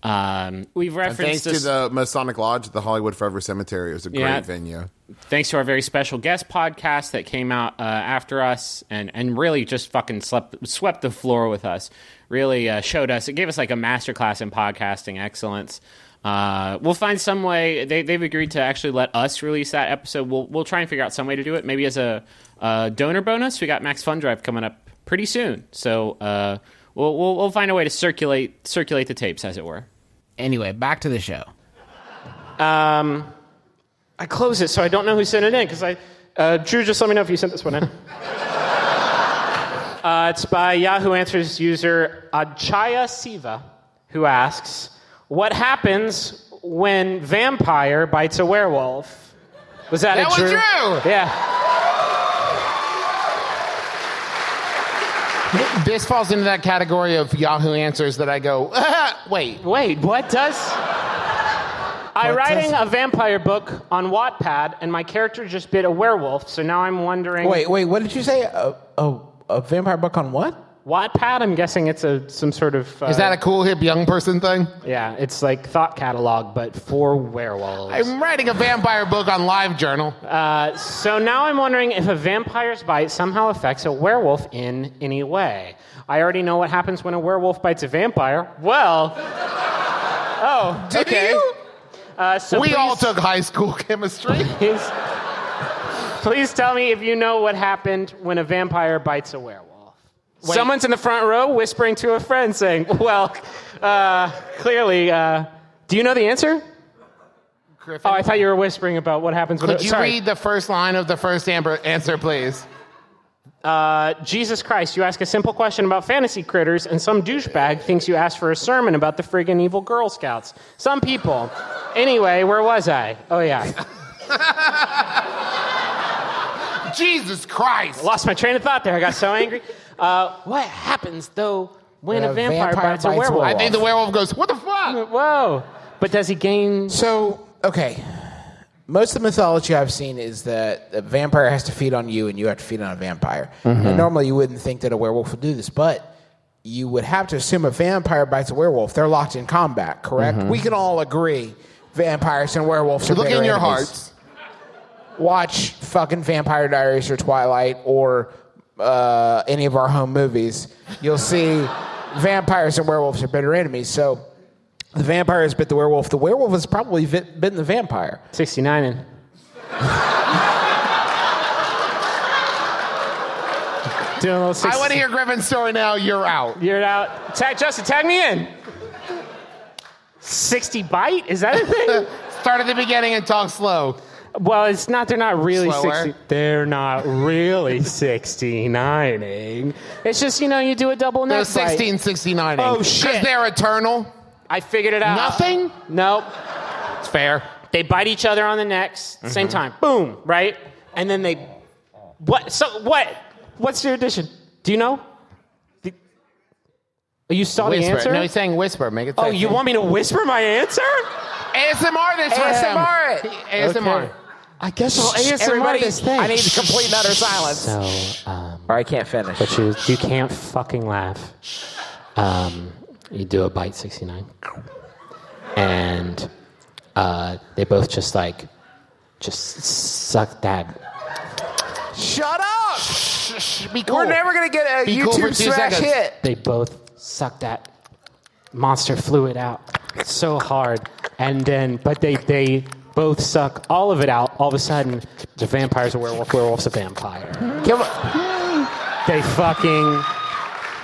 We've referenced thanks to the Masonic Lodge at the Hollywood Forever Cemetery. It was a great venue. Thanks to our very special guest podcast that came out after us and really just fucking swept the floor with us. Really showed us. It gave us like a masterclass in podcasting excellence. We'll find some way. They've agreed to actually let us release that episode. We'll try and figure out some way to do it. Maybe as a donor bonus. We got Max Fun Drive coming up pretty soon, so we'll find a way to circulate the tapes, as it were. Anyway, back to the show. I close it, so I don't know who sent it in because Drew, just let me know if you sent this one in. It's by Yahoo Answers user Achaya Siva, who asks, "What happens when vampire bites a werewolf?" Was that That Drew? was Drew! Yeah. This falls into that category of Yahoo Answers that I go, wait, what does... I'm writing a vampire book on Wattpad, and my character just bit a werewolf, so now I'm wondering... Wait, what did you say? A vampire book on what? Wattpad, I'm guessing it's some sort of... Is that a cool, hip, young person thing? Yeah, it's like thought catalog, but for werewolves. I'm writing a vampire book on LiveJournal. So now I'm wondering if a vampire's bite somehow affects a werewolf in any way. I already know what happens when a werewolf bites a vampire. Well... Oh, Did okay. you? So we please, all took high school chemistry. Please tell me if you know what happened when a vampire bites a werewolf. Someone's in the front row whispering to a friend saying, well, clearly, do you know the answer? Griffin, Oh, I thought you were whispering about what happens when... could you read the first line of the first answer, please? Jesus Christ, you ask a simple question about fantasy critters, and some douchebag thinks you asked for a sermon about the friggin' evil Girl Scouts. Some people. Anyway, where was I? Oh, yeah. Jesus Christ. I lost my train of thought there. I got so angry. What happens, though, when a vampire bites a werewolf? I think the werewolf goes, what the fuck? Whoa. But does he gain... So, okay. Most of the mythology I've seen is that a vampire has to feed on you and you have to feed on a vampire. And normally you wouldn't think that a werewolf would do this, but you would have to assume a vampire bites a werewolf. They're locked in combat, correct? We can all agree vampires and werewolves are Look bitter in your enemies. hearts. Watch fucking Vampire Diaries or Twilight or any of our home movies. You'll see vampires and werewolves are bitter enemies. So the vampire has bit the werewolf. The werewolf has probably bitten the vampire. 69 in. Doing a little 60. I want to hear Griffin's story now. You're out. You're out. Justin, tag me in. 60 bite? Is that a thing? Start at the beginning and talk slow. Well, it's not. They're not really Slower. 60. They're not really 69ing. It's just, you do a double neck They're bite. 1669. Oh, shit. Because they're eternal. I figured it out. Nothing? Nope. It's fair. They bite each other on the necks, same time. Boom, right? And then they... What? So, what? What's your addition? Do you know? You saw Whisper. the answer? No, he's saying whisper. Make it Oh, sexy. you want me to whisper my answer? ASMR this for him. ASMR. Okay. I guess I'll ASMR Everybody, this thing. I need complete and utter silence. So, or I can't finish. but you can't fucking laugh. You do a bite 69. And they both just suck that. Shut up! Be cool. We're never going to get a Be cool for YouTube 2 smash seconds. hit. They both suck that monster fluid out so hard. And then, but they both suck all of it out. All of a sudden, the vampire's a werewolf, werewolf's a vampire. They fucking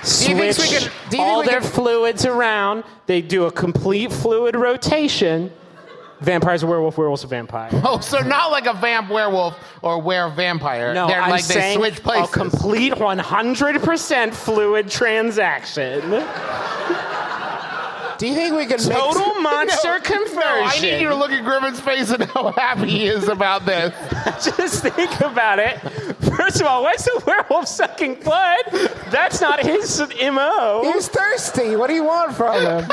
switch all their fluids around. They do a complete fluid rotation. Vampire's a werewolf, werewolf's a vampire. Oh, so not like a vamp werewolf or were-vampire. No, They're I'm like they saying switch places. a complete 100% fluid transaction. Do you think we can Total monster conversion. No, I need you to look at Griffin's face and how happy he is about this. Just think about it. First of all, why's the werewolf sucking blood? That's not his MO. He's thirsty. What do you want from him?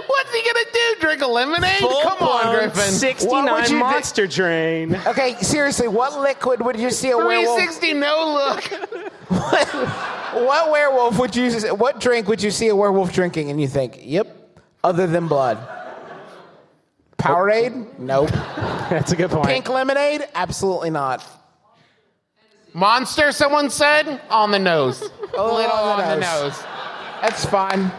What's he gonna do? Drink a lemonade? Come on, Griffin. 69 you monster drain. Okay, seriously, what liquid would you see a werewolf? 360 no look. What werewolf would you? What drink would you see a werewolf drinking, and you think, "Yep," other than blood? Powerade? Nope. That's a good point. Pink lemonade? Absolutely not. Monster, someone said? On the nose. A little on the nose. That's fine.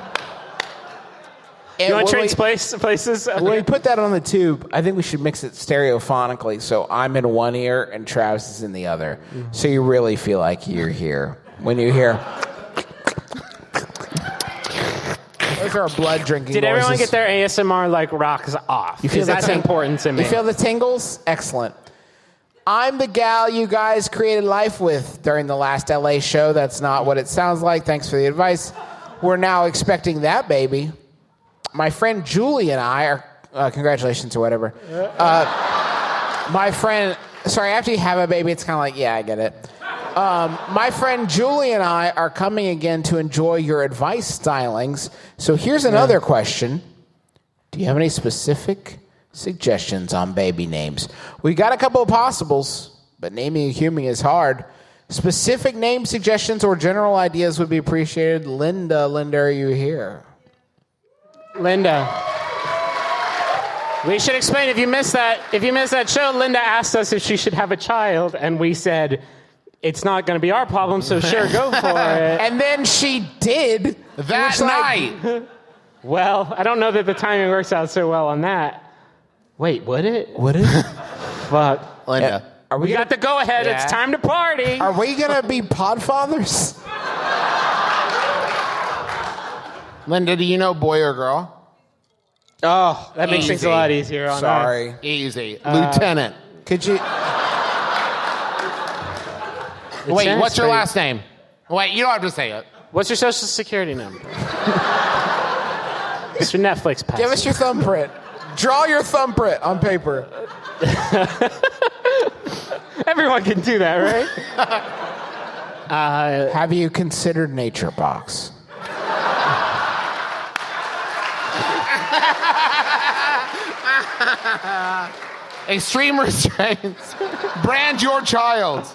You want to change places? When we put that on the tube, I think we should mix it stereophonically. So I'm in one ear and Travis is in the other. So you really feel like you're here. When you hear... Those are our blood drinking Did noises. everyone get their ASMR rocks off? You feel that's important to me. You feel the tingles? Excellent. I'm the gal you guys created life with during the last LA show. That's not what it sounds like. Thanks for the advice. We're now expecting that baby. My friend Julie and I are... congratulations or whatever. My friend... Sorry, after you have a baby, it's kind of like, yeah, I get it. My friend Julie and I are coming again to enjoy your advice stylings. So here's another question. Do you have any specific suggestions on baby names? We got a couple of possibles, but naming a human is hard. Specific name suggestions or general ideas would be appreciated. Linda, are you here? Linda. We should explain, if you missed that show, Linda asked us if she should have a child, and we said, it's not going to be our problem, so sure, go for it. And then she did. That night. Well, I don't know that the timing works out so well on that. Wait, would it? Would it? Fuck. Linda. We got the go-ahead. Yeah. It's time to party. Are we going to be podfathers? Linda, do you know boy or girl? Oh, that makes things a lot easier on Sorry. Easy. Lieutenant. Could you... Wait, what's your last name? Wait, you don't have to say it. What's your social security number? It's your Netflix password. Give us your thumbprint. Draw your thumbprint on paper. Everyone can do that, right? Have you considered Nature Box? Extreme restraints. Brand your child.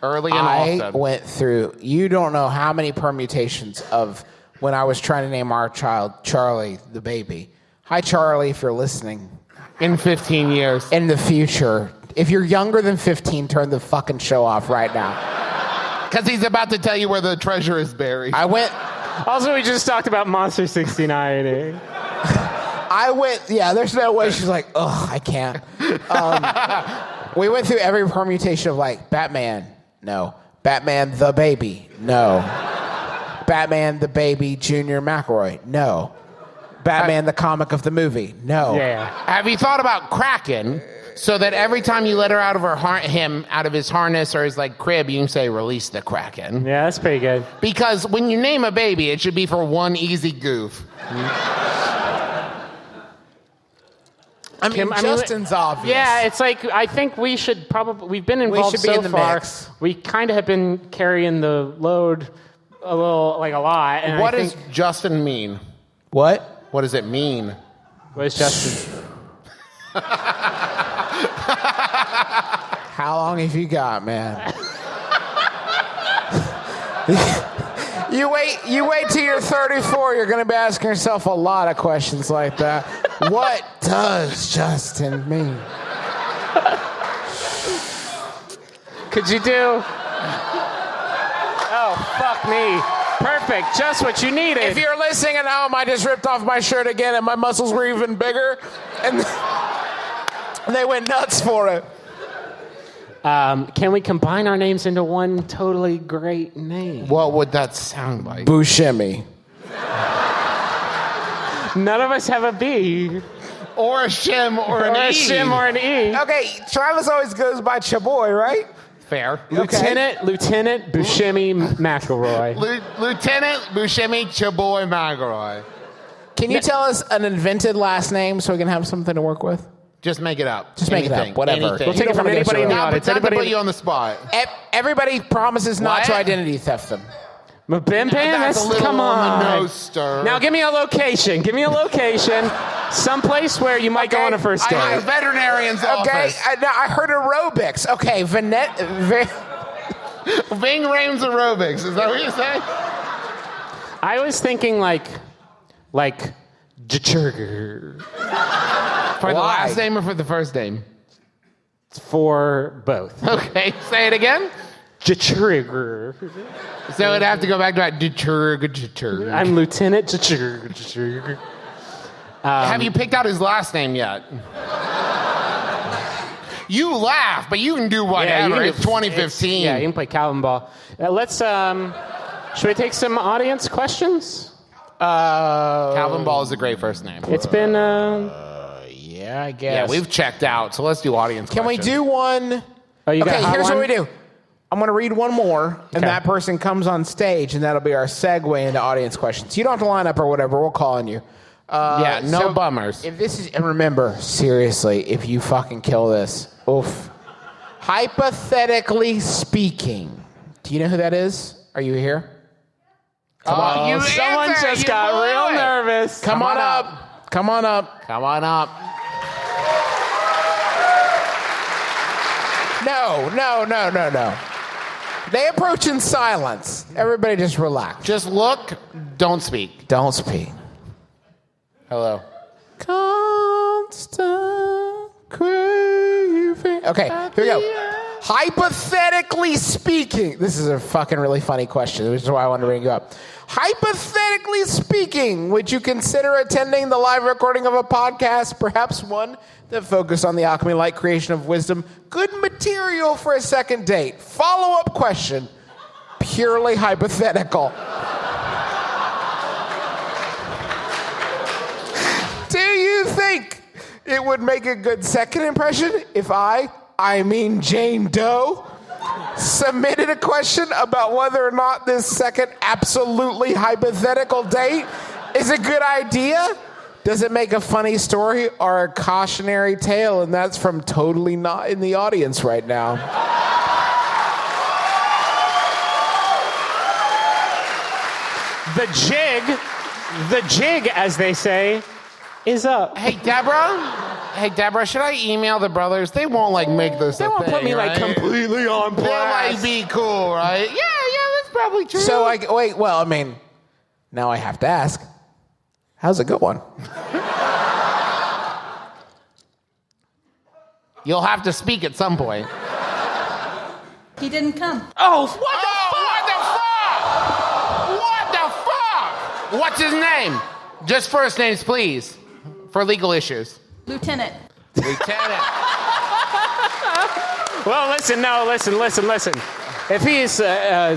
Early and I often. went through, you don't know how many permutations of when I was trying to name our child Charlie, the baby. Hi, Charlie, if you're listening. In 15 years. In the future, if you're younger than 15, turn the fucking show off right now. Because he's about to tell you where the treasure is buried. Also, we just talked about Monster 69. There's no way she's like, ugh, I can't. We went through every permutation of Batman, no. Batman the Baby? No. Batman the Baby Junior McElroy? No. Batman the comic of the movie? No. Yeah. Have you thought about Kraken? So that every time you let her out of him out of his harness or his like crib, you can say "Release the Kraken." Yeah, that's pretty good. Because when you name a baby, it should be for one easy goof. Justin's obvious. Yeah, it's like I think we should probably. We've been involved should be so in the far. mix. We kind of have been carrying the load a lot. And What I does think, Justin mean? What? What does it mean? what is Justin? How long have you got, man? You wait till you're 34, you're going to be asking yourself a lot of questions like that. What does Justin mean? Could you do? Oh, fuck me. Perfect. Just what you needed. If you're listening at home, I just ripped off my shirt again and my muscles were even bigger. And they went nuts for it. Can we combine our names into one totally great name? What would that sound like? Buscemi. None of us have a B. Or a shim or an Or a E. shim or an E. Okay, Travis always goes by Chaboy, right? Fair. Lieutenant Buscemi McElroy. Lieutenant Buscemi Chaboy Magaroy. Can you tell us an invented last name so we can have something to work with? Just make it up. Just make it up, whatever. Anything. We'll take it from anybody in the audience. Not to Anybody put you on the spot. Everybody promises not What? to identity theft them. MBMBaM? That's a little Come on the on. nose, sir. Now give me a location. Someplace where you might go on a first I date. veterinarian's Okay, office. I heard aerobics. Okay, Ving Rhames aerobics. Is that what you say? I was thinking like Jurger. For the Why? last name or for the first name? For both. Okay, say it again. Jurger. So it'd have to go back to that. I'm Lieutenant Jurger. Have you picked out his last name yet? You laugh, but you can do whatever. It's 2015. Yeah, you can play Calvin ball. Let's. Should we take some audience questions? Calvin Ball is a great first name. It's been. Yeah, I guess. Yeah, we've checked out, so let's do audience Can we questions. do one? Oh, you got Okay, a hot here's one? what we do. I'm going to read one more, and Okay. that person comes on stage, and that'll be our segue into audience questions. You don't have to line up or whatever. We'll call on you. Yeah, no so bummers. If this is, and remember, seriously, if you fucking kill this, oof. Hypothetically speaking, do you know who that is? Are you here? You Someone answer, just you got blew real it. nervous. Come on up. Come on up. Come on up. No. They approach in silence. Everybody just relax. Just look, don't speak. Don't speak. Hello. Constant craving. Okay, here we go. Hypothetically speaking, this is a fucking really funny question, which is why I wanted to bring you up. Hypothetically speaking, would you consider attending the live recording of a podcast, perhaps one that focused on the alchemy-like creation of wisdom? Good material for a second date. Follow-up question, purely hypothetical. Do you think it would make a good second impression if I mean Jane Doe, submitted a question about whether or not this second absolutely hypothetical date is a good idea? Does it make a funny story or a cautionary tale? And that's from totally not in the audience right now. The jig, as they say, is up. Hey, Deborah, should I email the brothers? They won't, make this They a won't thing, put me, right? completely on They'll, blast. be cool, right? Yeah, that's probably true. So, now I have to ask, how's it going? You'll have to speak at some point. He didn't come. Oh, what the fuck? What's his name? Just first names, please, for legal issues. Lieutenant. Lieutenant. Well, listen. If he's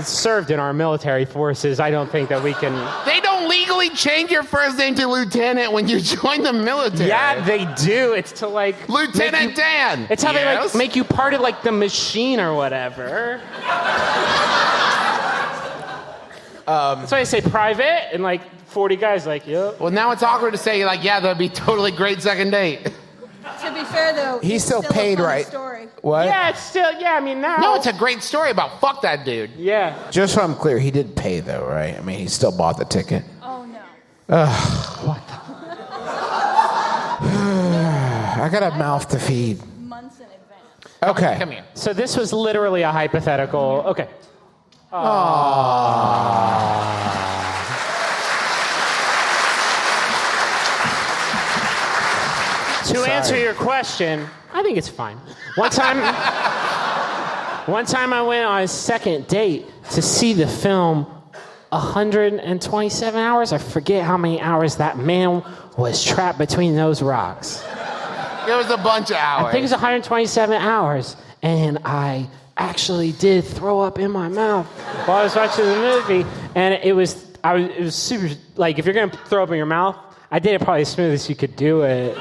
served in our military forces, I don't think that we can. They don't legally change your first name to Lieutenant when you join the military. Yeah, they do. It's to like Lieutenant Dan. It's how they like Yes? make you part of like the machine or whatever. That's why I say private, and like 40 guys like, yep. Well, now it's awkward to say like, yeah, that'd be totally great second date. To be fair, though, He's it's still a paid, fun right? Story. What? Yeah, it's still. Yeah, I mean now. No, it's a great story about fuck that dude. Yeah. Just so I'm clear, he did pay though, right? I mean, he still bought the ticket. Oh no. I got a mouth to feed. Months in advance. Okay. Come here. So this was literally a hypothetical. Okay. To answer your question, I think it's fine. One time I went on a second date to see the film 127 hours. I forget how many hours that man was trapped between those rocks. It was a bunch of hours. I think it was 127 hours, and I actually did throw up in my mouth while I was watching the movie, and it was super, like, if you're gonna throw up in your mouth, I did it probably as smooth as you could do it.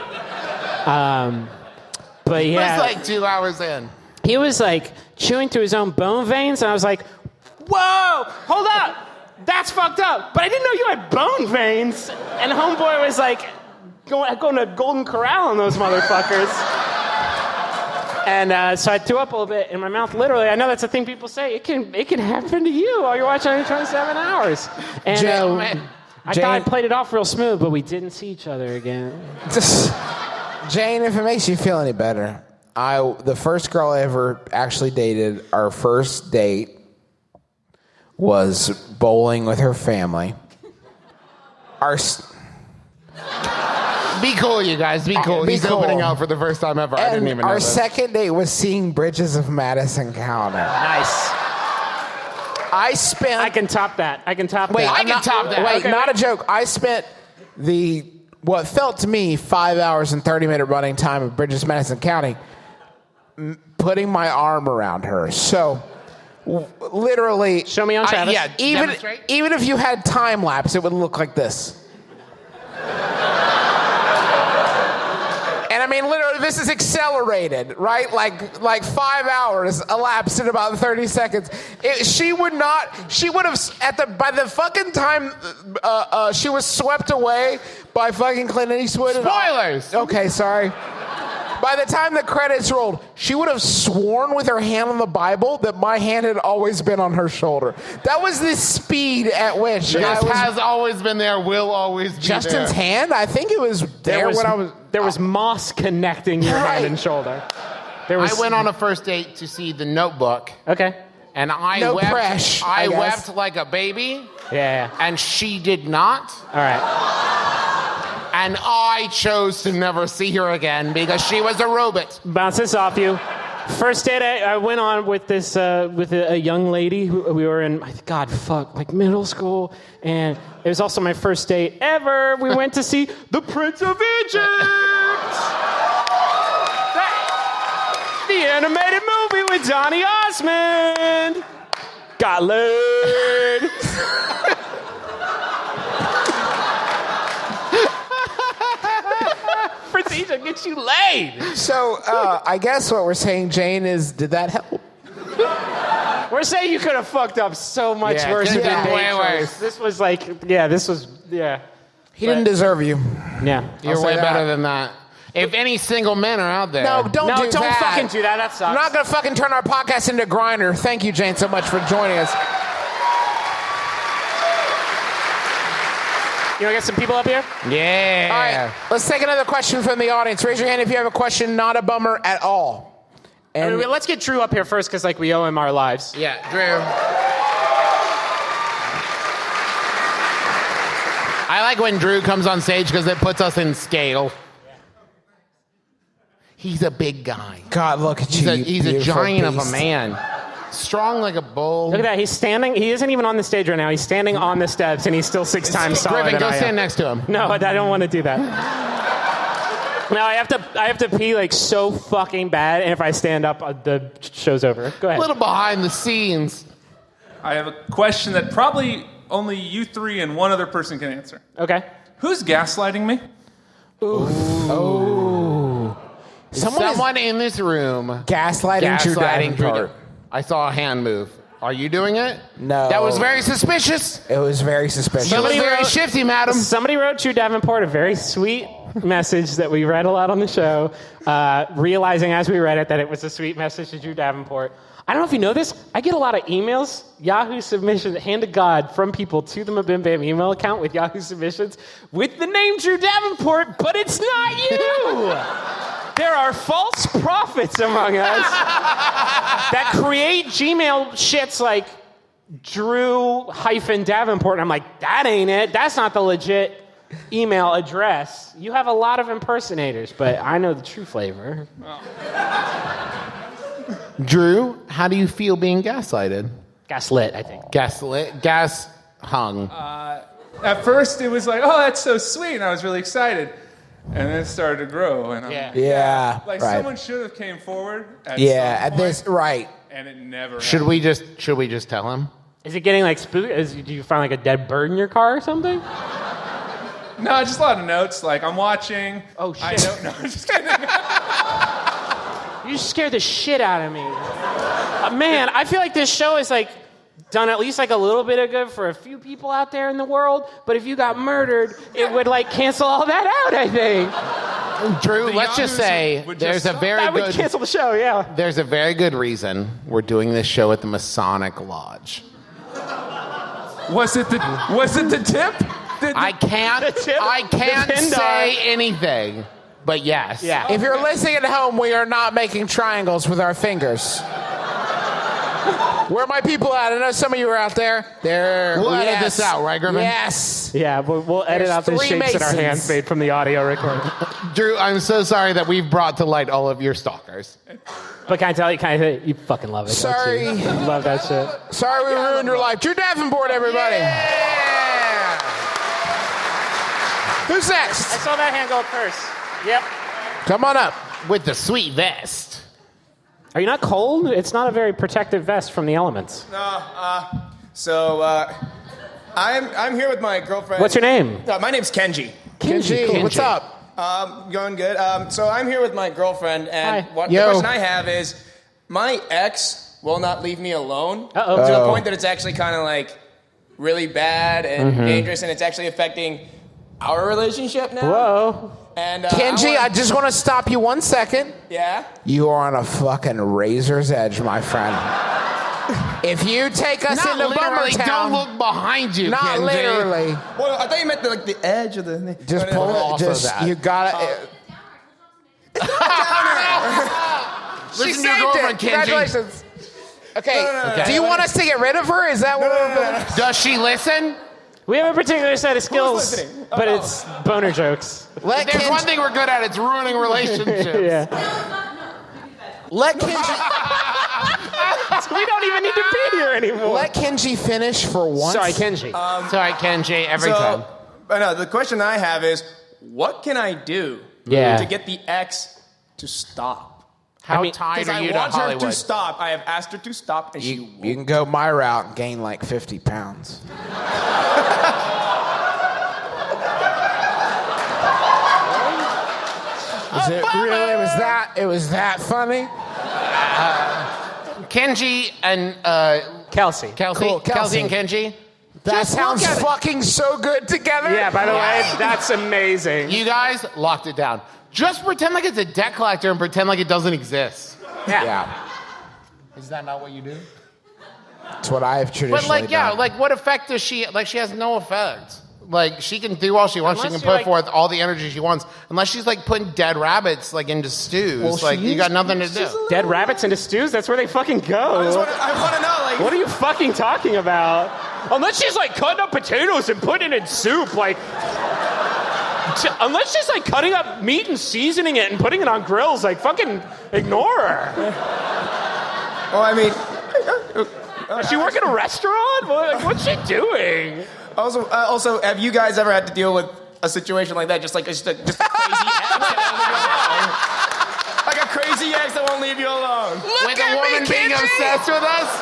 But yeah, It was like 2 hours in. he was like chewing through his own bone veins, and I was like, whoa, hold up, that's fucked up. But I didn't know you had bone veins. And homeboy was like, going to Golden Corral on those motherfuckers. And so I threw up a little bit in my mouth, literally. I know that's a thing people say. It can happen to you while you're watching 127 hours. And I thought I played it off real smooth, but we didn't see each other again. Jane, if it makes you feel any better, the first girl I ever actually dated, our first date was bowling with her family. Be cool, you guys. Be cool. Be He's cool. opening out for the first time ever. I didn't even know our this. second date was seeing Bridges of Madison County. Nice. I spent... I can top that. Wait, I can top that. Wait, Okay, not wait. a joke. I spent what felt to me 5 hours and 30-minute running time of Bridges, Madison County, putting my arm around her. So, literally, Show me on Travis. yeah, even demonstrate. if you had time lapse, it would look like this. And I mean, literally, this is accelerated, right? Like 5 hours elapsed in about 30 seconds. She would have, by the fucking time she was swept away by fucking Clint Eastwood. Spoilers! Okay, sorry. By the time the credits rolled, she would have sworn with her hand on the Bible that my hand had always been on her shoulder. That was the speed at which I was... has always been there, will always be Justin's there. hand? I think it was there when I was... There was moss connecting your hand and shoulder. There was. I went on a first date to see The Notebook, Okay. and I No wept. press, I I guess. wept like a baby, Yeah. and she did not. All right. And I chose to never see her again because she was a robot. Bounce this off you. First date I went on with this with a young lady who we were in like middle school, and it was also my first date ever. We went to see The Prince of Egypt, the animated movie with Donny Osmond. Got laid. Prince of Egypt gets you laid. So, I guess what we're saying, Jane, is did that help? We're saying you could have fucked up so much Yeah, worse could than have been date way choice. worse. This was like, yeah. He didn't deserve you. Yeah. You're say way that. better than that. If any single men are out there. No, don't do that. fucking do that. That sucks. I'm not going to fucking turn our podcast into Grindr. Thank you, Jane, so much for joining us. You want to get some people up here? Yeah. All right, let's take another question from the audience. Raise your hand if you have a question, not a bummer at all. And Let's get Drew up here first because like we owe him our lives. Yeah, Drew. I like when Drew comes on stage because it puts us in scale. He's a big guy. God, look at you. He's a beautiful giant of a beast. man. Strong like a bull. Look at that. He's standing. He isn't even on the stage right now. He's standing on the steps and he's still 6 times taller Griffin, than go I am. stand next to him. No, I don't want to do that. No, I have to pee like so fucking bad, and if I stand up, the show's over. Go A ahead. little behind the scenes. I have a question that probably only you three and one other person can answer. Okay. Who's gaslighting me? Someone in this room gaslighting Drew Davenport. I saw a hand move. Are you doing it? No. That was very suspicious. It was very suspicious. That was very shifty, madam. Somebody wrote Drew Davenport a very sweet message that we read a lot on the show, realizing as we read it that it was a sweet message to Drew Davenport. I don't know if you know this. I get a lot of emails, Yahoo submissions, hand to God, from people to the MBMBaM email account with Yahoo submissions with the name Drew Davenport, but it's not you. There are false prophets among us that create Gmail shits like Drew-Davenport. And I'm like, that ain't it. That's not the legit email address. You have a lot of impersonators, but I know the true flavor. Drew, how do you feel being gaslighted? Gaslit, I think. Gaslit? Gas hung. At first, it was like, oh, that's so sweet, and I was really excited. And then it started to grow, and I'm Yeah, like, right. someone should have came forward. At Yeah, some at this, point, right. and it never. Should we just tell him? Is it getting like spooky? Do you find like a dead bird in your car or something? No, just a lot of notes. Like I'm watching. Oh shit! I don't know. Just kidding. You scared the shit out of me. Man, I feel like this show is like done at least like a little bit of good for a few people out there in the world, but if you got murdered, it would like cancel all that out, I think. Drew, let's just say there's a very that good... would cancel the show, yeah. There's a very good reason we're doing this show at the Masonic Lodge. Was it the tip? I can't say anything, but yes. Yeah. If you're listening at home, we are not making triangles with our fingers. Where are my people at? I know some of you are out there. We'll edit this out, right, Griffin? Yes. Yeah, we'll edit out the shapes that our hands made from the audio recording. Drew, I'm so sorry that we've brought to light all of your stalkers. But can I tell you, you fucking love it. Sorry. Don't you? Love that shit. Sorry we ruined your life. Drew Davenport, everybody. Yeah! Who's next? I saw that hand go up first. Yep. Come on up. With the sweet vest. Are you not cold? It's not a very protective vest from the elements. I'm here with my girlfriend. What's your name? My name's Kenji. Kenji, what's up? Going good. So I'm here with my girlfriend, and Hi. the question I have is, my ex will not leave me alone to the point that it's actually kind of like really bad and dangerous, and it's actually affecting our relationship now. Whoa. And Kenji, I just want to stop you 1 second. Yeah? You are on a fucking razor's edge, my friend. If you take us Not into literally, Bummertown, don't look behind you, not Kenji. literally. Well, I thought you meant the edge of the... Just pull it off of just, that. you gotta... Listen to your girlfriend, Kenji. Congratulations. Okay, do you want us to get rid of her? Is that what we're... Does she listen? We have a particular set of skills, listening? but it's boner jokes. Let There's Kenji... one thing we're good at, it's ruining relationships. Yeah. Let Kenji... We don't even need to be here anymore. Let Kenji finish for once. Sorry, Kenji. Sorry, Kenji, every time. But no, the question I have is, what can I do to get the ex to stop? How tied Because are you I to want her Hollywood? to stop. I have asked her to stop, and she won't. You can go my route and gain like 50 pounds. It was that funny? Kenji and Kelsey. Cool, Kelsey and Kenji. That Just sounds look at it. fucking so good together. Yeah, by the way, that's amazing. You guys locked it down. Just pretend like it's a debt collector and pretend like it doesn't exist. Yeah. Is that not what you do? That's what I have traditionally But like, yeah, done. like what effect does she, like she has no effect. Like she can do all she wants. Unless she can you're, put forth all the energy she wants. Unless she's like putting dead rabbits like into stews. Like you got nothing to do. Dead rabbits into stews? That's where they fucking go. I want to know, like... What are you fucking talking about? Unless she's like cutting up potatoes and putting it in soup, like... Unless she's like cutting up meat and seasoning it and putting it on grills, like fucking ignore her. Well, I mean... Does she work in a restaurant? What's she doing? Also, have you guys ever had to deal with a situation like that? Just a crazy ex? won't leave you alone. With a woman being obsessed with us?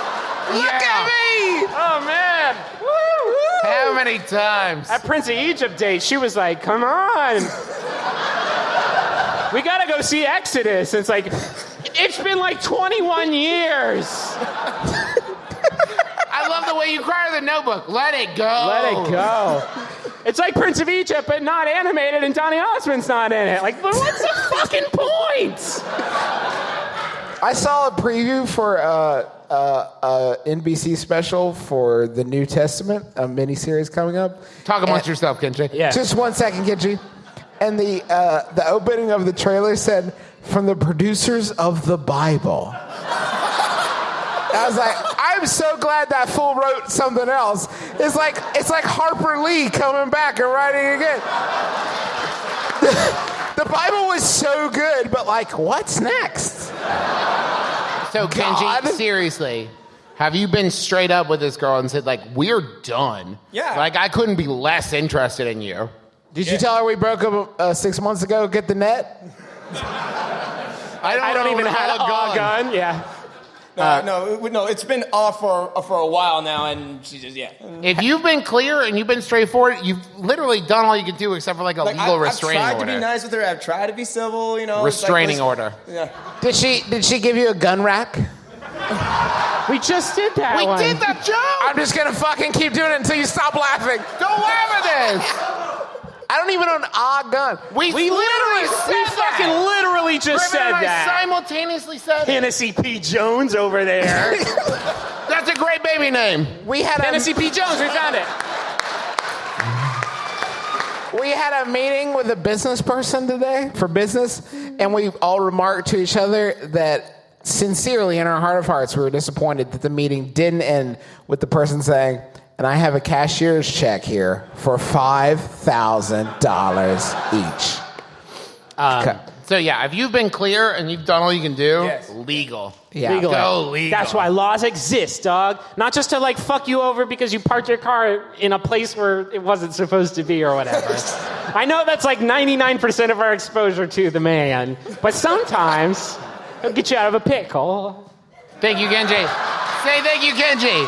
Look at me! Oh, man. Woo! How many times? At Prince of Egypt date, she was like, come on. We got to go see Exodus. It's like, it's been like 21 years. I love the way you cry in the Notebook. Let it go. Let it go. It's like Prince of Egypt, but not animated, and Donny Osmond's not in it. Like, but what's the fucking point? I saw a preview for NBC special for the New Testament, a miniseries coming up. Talk amongst yourself, Kenji. Yeah. Just 1 second, Kenji. And the opening of the trailer said, "From the producers of the Bible." I was like, I'm so glad that fool wrote something else. It's like Harper Lee coming back and writing again. The Bible was so good, but like, what's next? So, Kenji, seriously, have you been straight up with this girl and said, like, we're done? Yeah. Like, I couldn't be less interested in you. Did you tell her we broke up 6 months ago? Get the net? I don't even have a gun. Yeah. No, it's been off for a while now, and she just, yeah. If you've been clear and you've been straightforward, you've literally done all you can do except for like a legal restraining order. I've tried to be nice with her. I've tried to be civil, you know. Restraining order. Yeah. Did she give you a gun rack? We just did that We one. did that joke! I'm just gonna fucking keep doing it until you stop laughing. Don't laugh at this! I don't even own a gun. We literally said fucking literally just Griffin said and I that. simultaneously said it. Hennessy P. Jones over there. That's a great baby name. We had Hennessy P. Jones, we found it. We had a meeting with a business person today for business, and we all remarked to each other that sincerely in our heart of hearts we were disappointed that the meeting didn't end with the person saying, "And I have a cashier's check here for $5,000 each." Okay. So yeah, if you've been clear and you've done all you can do, Yes. legal. Yeah. Legal. Go legal. That's why laws exist, dog. Not just to like fuck you over because you parked your car in a place where it wasn't supposed to be or whatever. I know that's like 99% of our exposure to the man, but sometimes it'll get you out of a pickle. Thank you, Kenji. Say thank you, Kenji.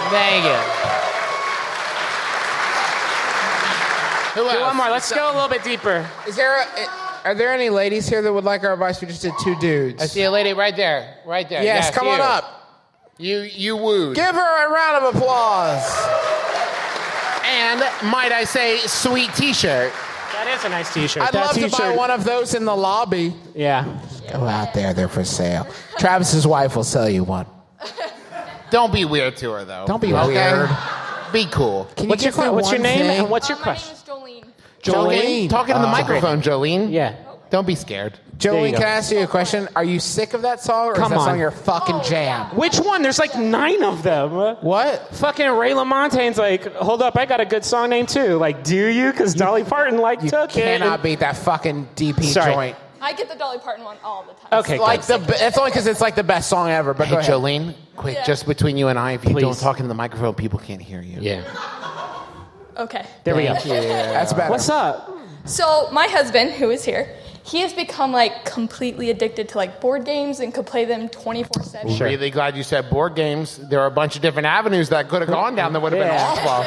Thank you. Who else? One more. Let's go a little bit deeper. Are there any ladies here that would like our advice? We just did 2 dudes. I see a lady right there. Right there. Yes, come on you. up. You wooed. Give her a round of applause. And might I say, sweet T-shirt. That is a nice T-shirt. I'd love to buy one of those in the lobby. Yeah. Go out there, they're for sale. Travis's wife will sell you one. Don't be weird to her, though. Don't be weird. Be cool. Can you What's your give me what's your one name thing? and what's your My question? name is Jolene. Jolene, talking to the microphone, Jolene. Yeah. Don't be scared. There you Jolene, go. can I ask you a question? Are you sick of that song, or Come is that on. song your fucking jam? Which one? There's like 9 of them. What? Fucking Ray LaMontagne's like, hold up, I got a good song name too. Like, do you? Because Dolly Parton You took it. cannot beat that fucking DP Sorry. joint. I get the Dolly Parton one all the time. Okay, Like it's only because it's like the best song ever. But Hey, go ahead. Jolene, quick, Yeah. just between you and I, if you Please. don't talk into the microphone, people can't hear you. Yeah. Okay. There we go. That's better. What's up? So my husband, who is here, he has become like completely addicted to like board games and could play them 24/7. Really glad you said board games. There are a bunch of different avenues that could have gone down that would have been awful.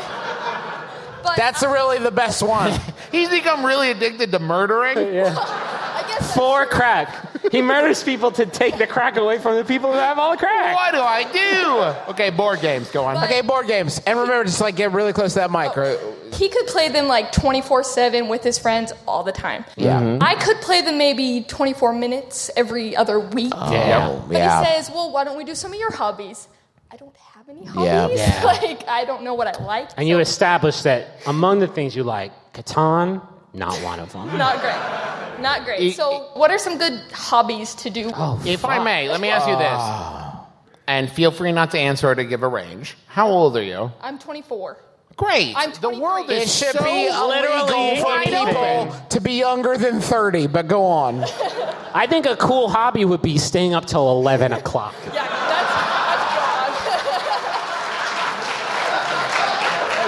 But That's really the best one. He's become really addicted to murdering. I guess that's For true. crack. He murders people to take the crack away from the people who have all the crack. What do I do? Okay, board games. Go on. Okay, board games. And remember, just like get really close to that mic. Right? He could play them like 24/7 with his friends all the time. Yeah. I could play them maybe 24 minutes every other week. Yeah. But he says, well, why don't we do some of your hobbies? I don't have any hobbies. Yeah. Like, I don't know what I like. And you established that among the things you like, Catan, not one of them. Not great. Not great. So what are some good hobbies to do? If I may, let me ask you this. And feel free not to answer or to give a range. How old are you? I'm 24. Great. I'm The world 23. It is should so be illegal for wide people open. to be younger than 30, but go on. I think a cool hobby would be staying up till 11 o'clock. Yeah,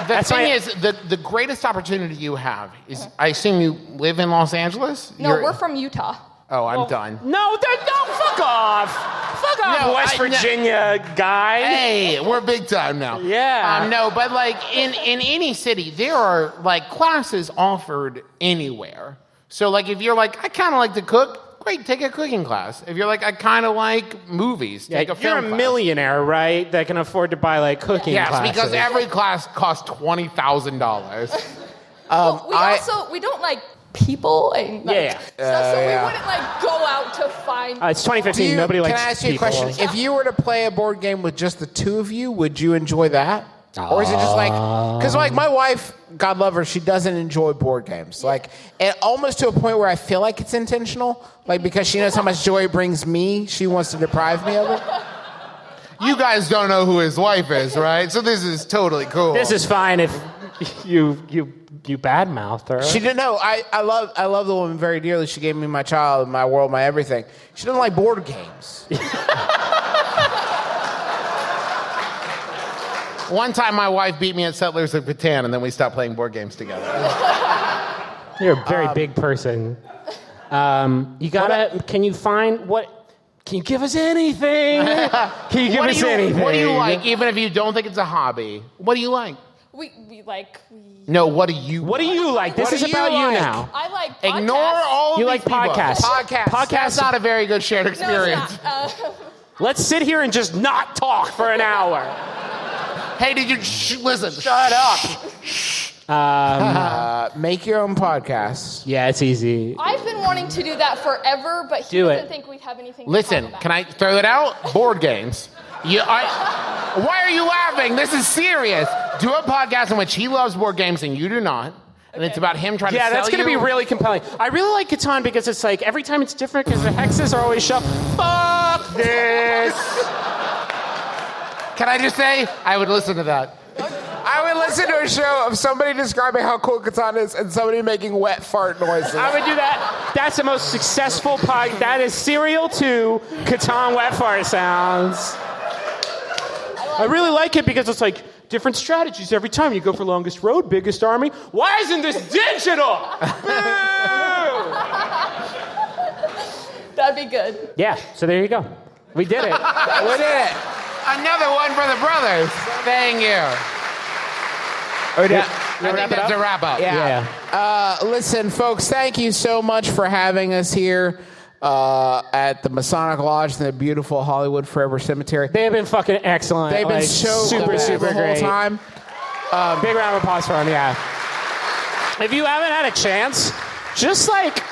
that's The thing is, the greatest opportunity you have is, I assume you live in Los Angeles? No, we're from Utah. Oh, I'm done. No, fuck off. Fuck off, No, West Virginia guy. Hey, we're big time now. Yeah. No, but like in any city, there are like classes offered anywhere. So like if you're like, I kind of like to cook, great, take a cooking class. If you're like, I kind of like movies, take a film You're a class. millionaire, right? That can afford to buy like cooking classes. Yes, because every class costs $20,000. We don't like people and like, stuff, so we wouldn't like go out to find. It's 2015. Nobody likes Can I ask you a people. question? If you were to play a board game with just the two of you, would you enjoy that? Or is it just like, because like my wife, God love her, she doesn't enjoy board games. Like, and almost to a point where I feel like it's intentional. Like, because she knows how much joy it brings me, she wants to deprive me of it. You guys don't know who his wife is, right? So this is totally cool. This is fine if you badmouth her. She didn't know. I love the woman very dearly. She gave me my child, my world, my everything. She doesn't like board games. One time my wife beat me at Settlers of Catan, and then we stopped playing board games together. You're a very big person. You gotta. Can you find what? Can you give us anything? Can you give us anything? What do you like, even if you don't think it's a hobby? What do you like? We like. No, what do you What do you like? This is about you now. I like podcasts. Ignore all You these like people. podcasts. Podcasts. That's not a very good shared No, it's experience. not. Let's sit here and just not talk for an hour. Hey, did you listen? Shut up. Make your own podcast. Yeah, it's easy. I've been wanting to do that forever, but he Do doesn't it. think we'd have anything. Listen, to talk can about. I throw that out? Board games. Why are you laughing? This is serious. Do a podcast in which he loves board games and you do not. And it's about him trying to sell you. Yeah, that's going to be really compelling. I really like Catan because it's like every time it's different because the hexes are always shuffled. Fuck this. Can I just say, I would listen to that. I would listen to a show of somebody describing how cool Catan is and somebody making wet fart noises. I would do that. That's the most successful podcast. That is Serial 2 Catan wet fart sounds. I really like it because it's like different strategies every time. You go for longest road, biggest army. Why isn't this digital? Boo! That'd be good. Yeah, so there you go. We did it. We did it. Another one for the brothers. Thank you. I think that's a wrap up. Yeah. Listen, folks, thank you so much for having us here at the Masonic Lodge in the beautiful Hollywood Forever Cemetery. They have been fucking excellent. They've been Like, so super cool super the whole great. time. Big round of applause for them. Yeah. If you haven't had a chance, just like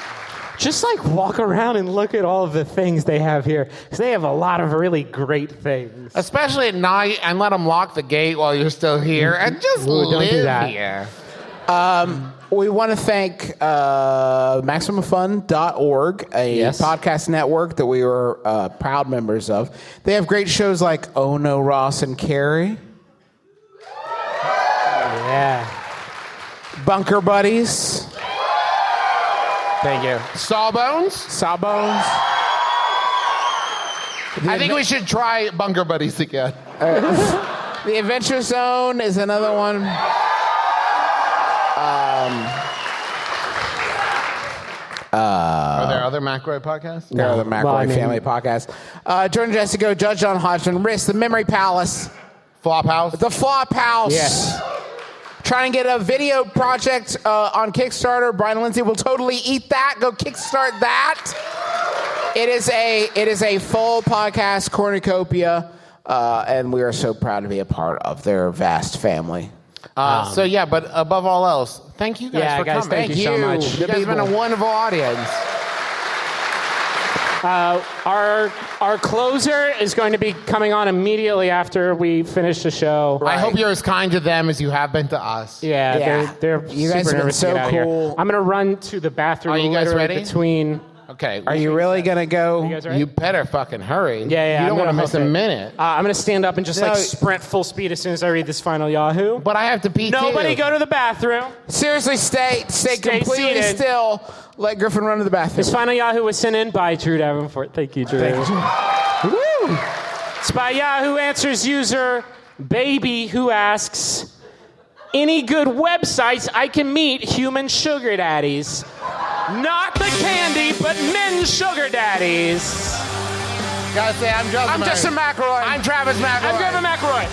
walk around and look at all of the things they have here, because they have a lot of really great things. Especially at night, and let them lock the gate while you're still here, and just Ooh, don't do live that. here. We want to thank MaximumFun.org, a podcast network that we were proud members of. They have great shows like Oh No, Ross and Carrie. Yeah. Bunker Buddies. Thank you. Sawbones? Sawbones. I think we should try Bunker Buddies again. The Adventure Zone is another one. Are there other McRoy podcasts? No, the McRoy Family Podcast. Jordan Jessica, Judge John Hodgson, Risk, The Memory Palace. Flophouse? The Flophouse. Yes. Trying to get a video project on Kickstarter. Brian Lindsay will totally eat that. Go kickstart that. It is a full podcast cornucopia, and we are so proud to be a part of their vast family. But above all else, thank you guys for coming. Thank you so much. You guys have been a wonderful audience. Our closer is going to be coming on immediately after we finish the show. I hope you're as kind to them as you have been to us. Yeah. They're You super guys have been nervous to so get out of here. cool. I'm going to run to the bathroom. Are you guys literally ready? Between. Okay. Are you really going to go? You guys ready? You better fucking hurry. Yeah. You don't I'm want to gonna miss hoof a it. minute. I'm going to stand up and just No. sprint full speed as soon as I read this final Yahoo. But I have to pee Nobody too. go to the bathroom. Seriously, stay completely seated. still. Let Griffin run to the bathroom. This final Yahoo was sent in by Drew Davenport. Thank you, Drew. Woo! It's by Yahoo Answers user Baby, who asks, any good websites I can meet human sugar daddies? Not the candy but men's sugar daddies. Gotta say, I'm Justin McElroy. I'm Travis McElroy. I'm Griffin McElroy.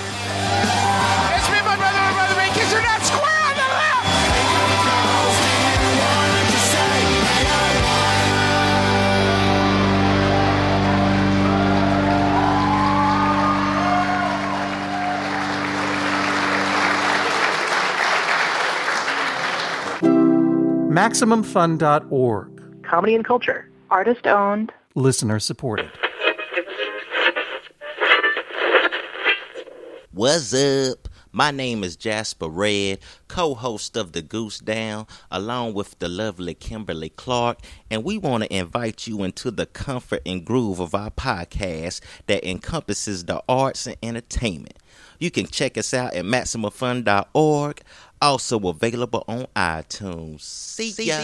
It's me, my brother, me. Kiss your dad square on the left. MaximumFun.org. Comedy and culture. Artist owned. Listener supported. What's up? My name is Jasper Red, co-host of The Goose Down, along with the lovely Kimberly Clark, and we want to invite you into the comfort and groove of our podcast that encompasses the arts and entertainment. You can check us out at MaximumFun.org, also available on iTunes. See ya.